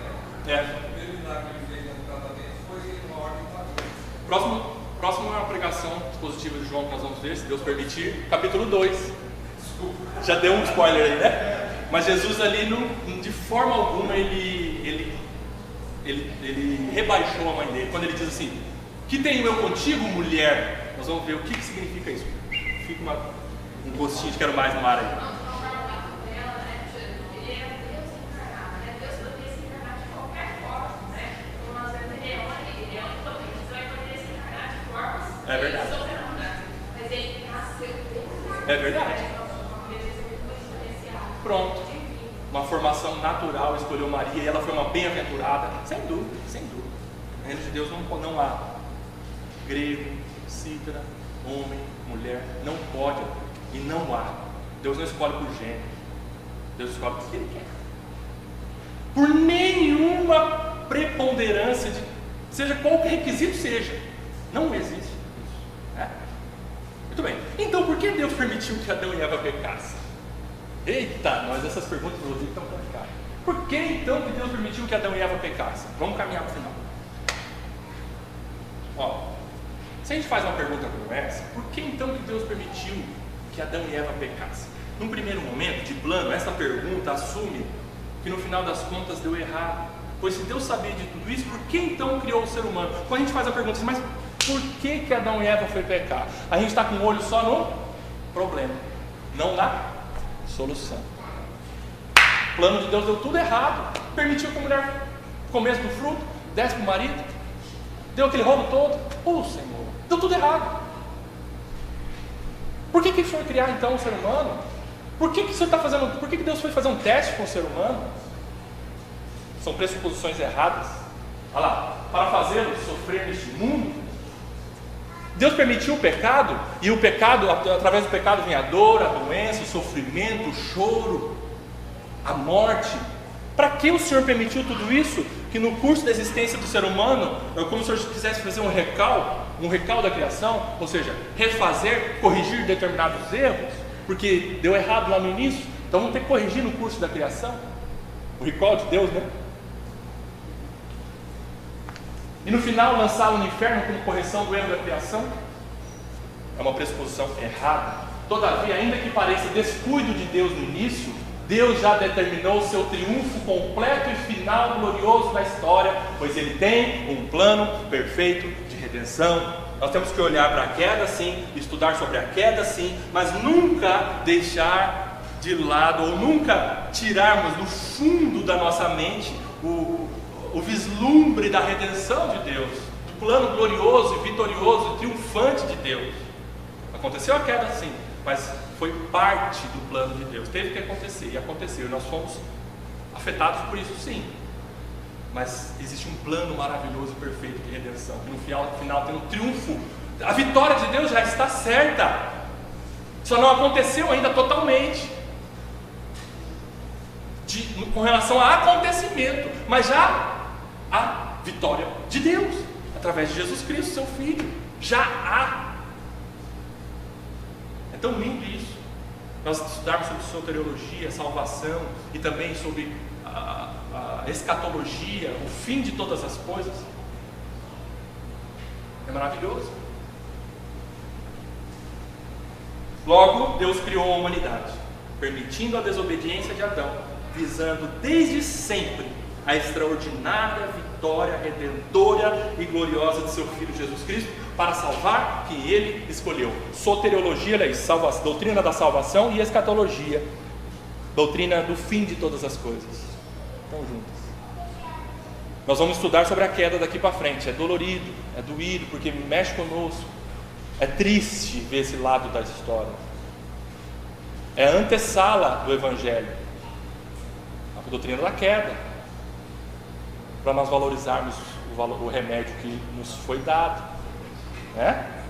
né? O primeiro milagre que ele fez no tratamento foi uma ordem para Próximo é uma pregação expositiva de João que nós vamos ver, se Deus permitir, capítulo 2. Já deu um spoiler aí, né? Mas Jesus ali, de forma alguma, ele rebaixou a mãe dele. Quando ele diz assim, que tenho eu contigo, mulher? Nós vamos ver o que significa isso. Fica um gostinho de quero mais no mar aí. É verdade. É verdade. Pronto. Uma formação natural escolheu Maria e ela foi uma bem-aventurada. Sem dúvida, sem dúvida. No reino de Deus não há grego, cítara, homem, mulher. Não pode e não há. Deus não escolhe por gênero. Deus escolhe por que Ele quer. Por nenhuma preponderância, seja qual requisito seja. Não existe isso. Muito bem. Então, por que Deus permitiu que Adão e Eva pecassem? Eita, essas perguntas do Rodrigo estão complicadas. Por que então que Deus permitiu que Adão e Eva pecassem? Vamos caminhar para o final. Ó, se a gente faz uma pergunta como essa, por que então que Deus permitiu que Adão e Eva pecassem? Num primeiro momento de plano, essa pergunta assume que no final das contas deu errado. Pois se Deus sabia de tudo isso, por que então criou o ser humano? Quando a gente faz a pergunta assim, mas por que Adão e Eva foi pecar? A gente está com o olho só no problema, não na solução. O plano de Deus deu tudo errado. Permitiu que a mulher comesse do fruto, desse para o marido, deu aquele rolo todo. Senhor, deu tudo errado. Por que foi criar então o ser humano? Por que você está fazendo? Por que Deus foi fazer um teste com o ser humano? São pressuposições erradas. Olha lá, para fazê-lo sofrer neste mundo. Deus permitiu o pecado, e o pecado, através do pecado vem a dor, a doença, o sofrimento, o choro, a morte. Para que o Senhor permitiu tudo isso? Que no curso da existência do ser humano, é como se o Senhor quisesse fazer um recal da criação, ou seja, refazer, corrigir determinados erros, porque deu errado lá no início, então vamos ter que corrigir no curso da criação. O recall de Deus, né? E no final lançá-lo no inferno como correção do erro da criação? É uma pressuposição errada. Todavia, ainda que pareça descuido de Deus no início, Deus já determinou o seu triunfo completo e final glorioso na história, pois Ele tem um plano perfeito de redenção. Nós temos que olhar para a queda sim, estudar sobre a queda sim, mas nunca deixar de lado, ou nunca tirarmos do fundo da nossa mente o vislumbre da redenção de Deus, do plano glorioso e vitorioso e triunfante de Deus. Aconteceu a queda sim, mas foi parte do plano de Deus, teve que acontecer, e aconteceu, e nós fomos afetados por isso sim, mas existe um plano maravilhoso e perfeito de redenção, que no final tem um triunfo. A vitória de Deus já está certa, só não aconteceu ainda totalmente, com relação a acontecimento, mas já a vitória de Deus, através de Jesus Cristo, seu Filho, já há. É tão lindo isso, nós estudarmos sobre soteriologia, salvação, e também sobre a escatologia, o fim de todas as coisas. É maravilhoso. Logo, Deus criou a humanidade, permitindo a desobediência de Adão, visando desde sempre a extraordinária vitória redentora e gloriosa de seu Filho Jesus Cristo, para salvar quem Ele escolheu. Soteriologia, doutrina da salvação, e escatologia, doutrina do fim de todas as coisas. Estão juntas. Nós vamos estudar sobre a queda daqui para frente. É dolorido, é doído, porque mexe conosco. É triste ver esse lado da história. É a antessala do Evangelho, a doutrina da queda, para nós valorizarmos o remédio que nos foi dado, né?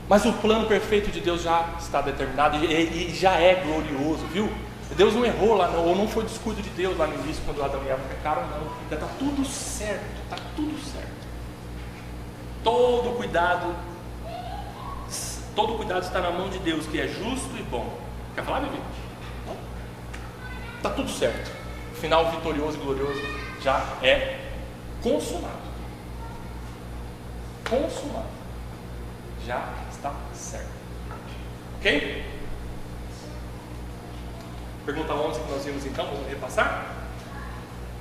Mas o plano perfeito de Deus já está determinado e já é glorioso, viu? Deus não errou lá, não, ou não foi descuido de Deus lá no início, quando Adão e Eva pecaram, não. Já está tudo certo, está tudo certo. Todo cuidado está na mão de Deus, que é justo e bom. Quer falar, Vivi? Está tudo certo. O final vitorioso e glorioso já é consumado. Consumado. Já está certo. Ok? Pergunta 11 que nós vimos então, vamos repassar?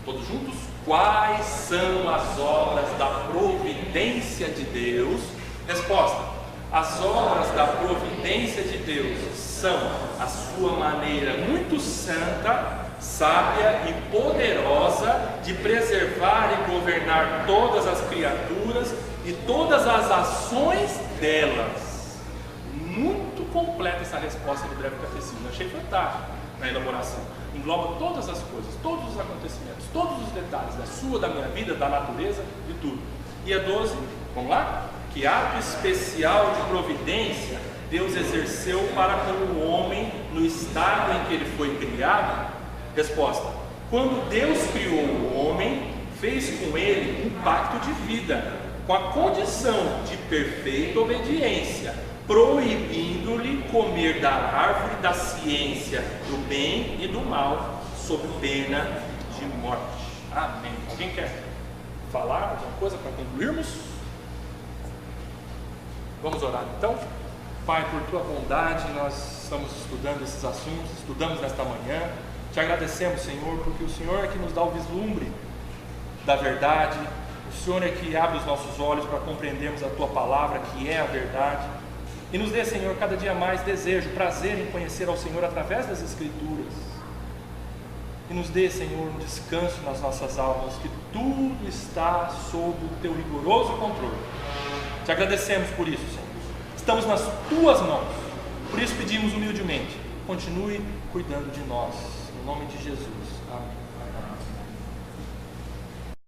Todos juntos? Quais são as obras da providência de Deus? Resposta: as obras da providência de Deus são a sua maneira muito santa, sábia e poderosa de preservar e governar todas as criaturas e todas as ações delas. Muito completa essa resposta do breve catecismo, achei fantástico na elaboração. Engloba todas as coisas, todos os acontecimentos, todos os detalhes da sua, da minha vida, da natureza, de tudo. E a 12, vamos lá? Que ato especial de providência Deus exerceu para com o homem no estado em que ele foi criado? Resposta: quando Deus criou o homem, fez com ele um pacto de vida, com a condição de perfeita obediência, proibindo-lhe comer da árvore da ciência do bem e do mal, sob pena de morte. Amém. Alguém quer falar alguma coisa para concluirmos? Vamos orar então. Pai, por tua bondade, nós estamos estudando esses assuntos, estudamos nesta manhã. Te agradecemos, Senhor, porque o Senhor é que nos dá o vislumbre da verdade. O Senhor é que abre os nossos olhos para compreendermos a tua palavra, que é a verdade. E nos dê, Senhor, cada dia mais desejo, prazer em conhecer ao Senhor através das Escrituras. E nos dê, Senhor, um descanso nas nossas almas, que tudo está sob o teu rigoroso controle. Te agradecemos por isso, Senhor. Estamos nas tuas mãos. Por isso pedimos humildemente, continue cuidando de nós. Em nome de Jesus. Amém.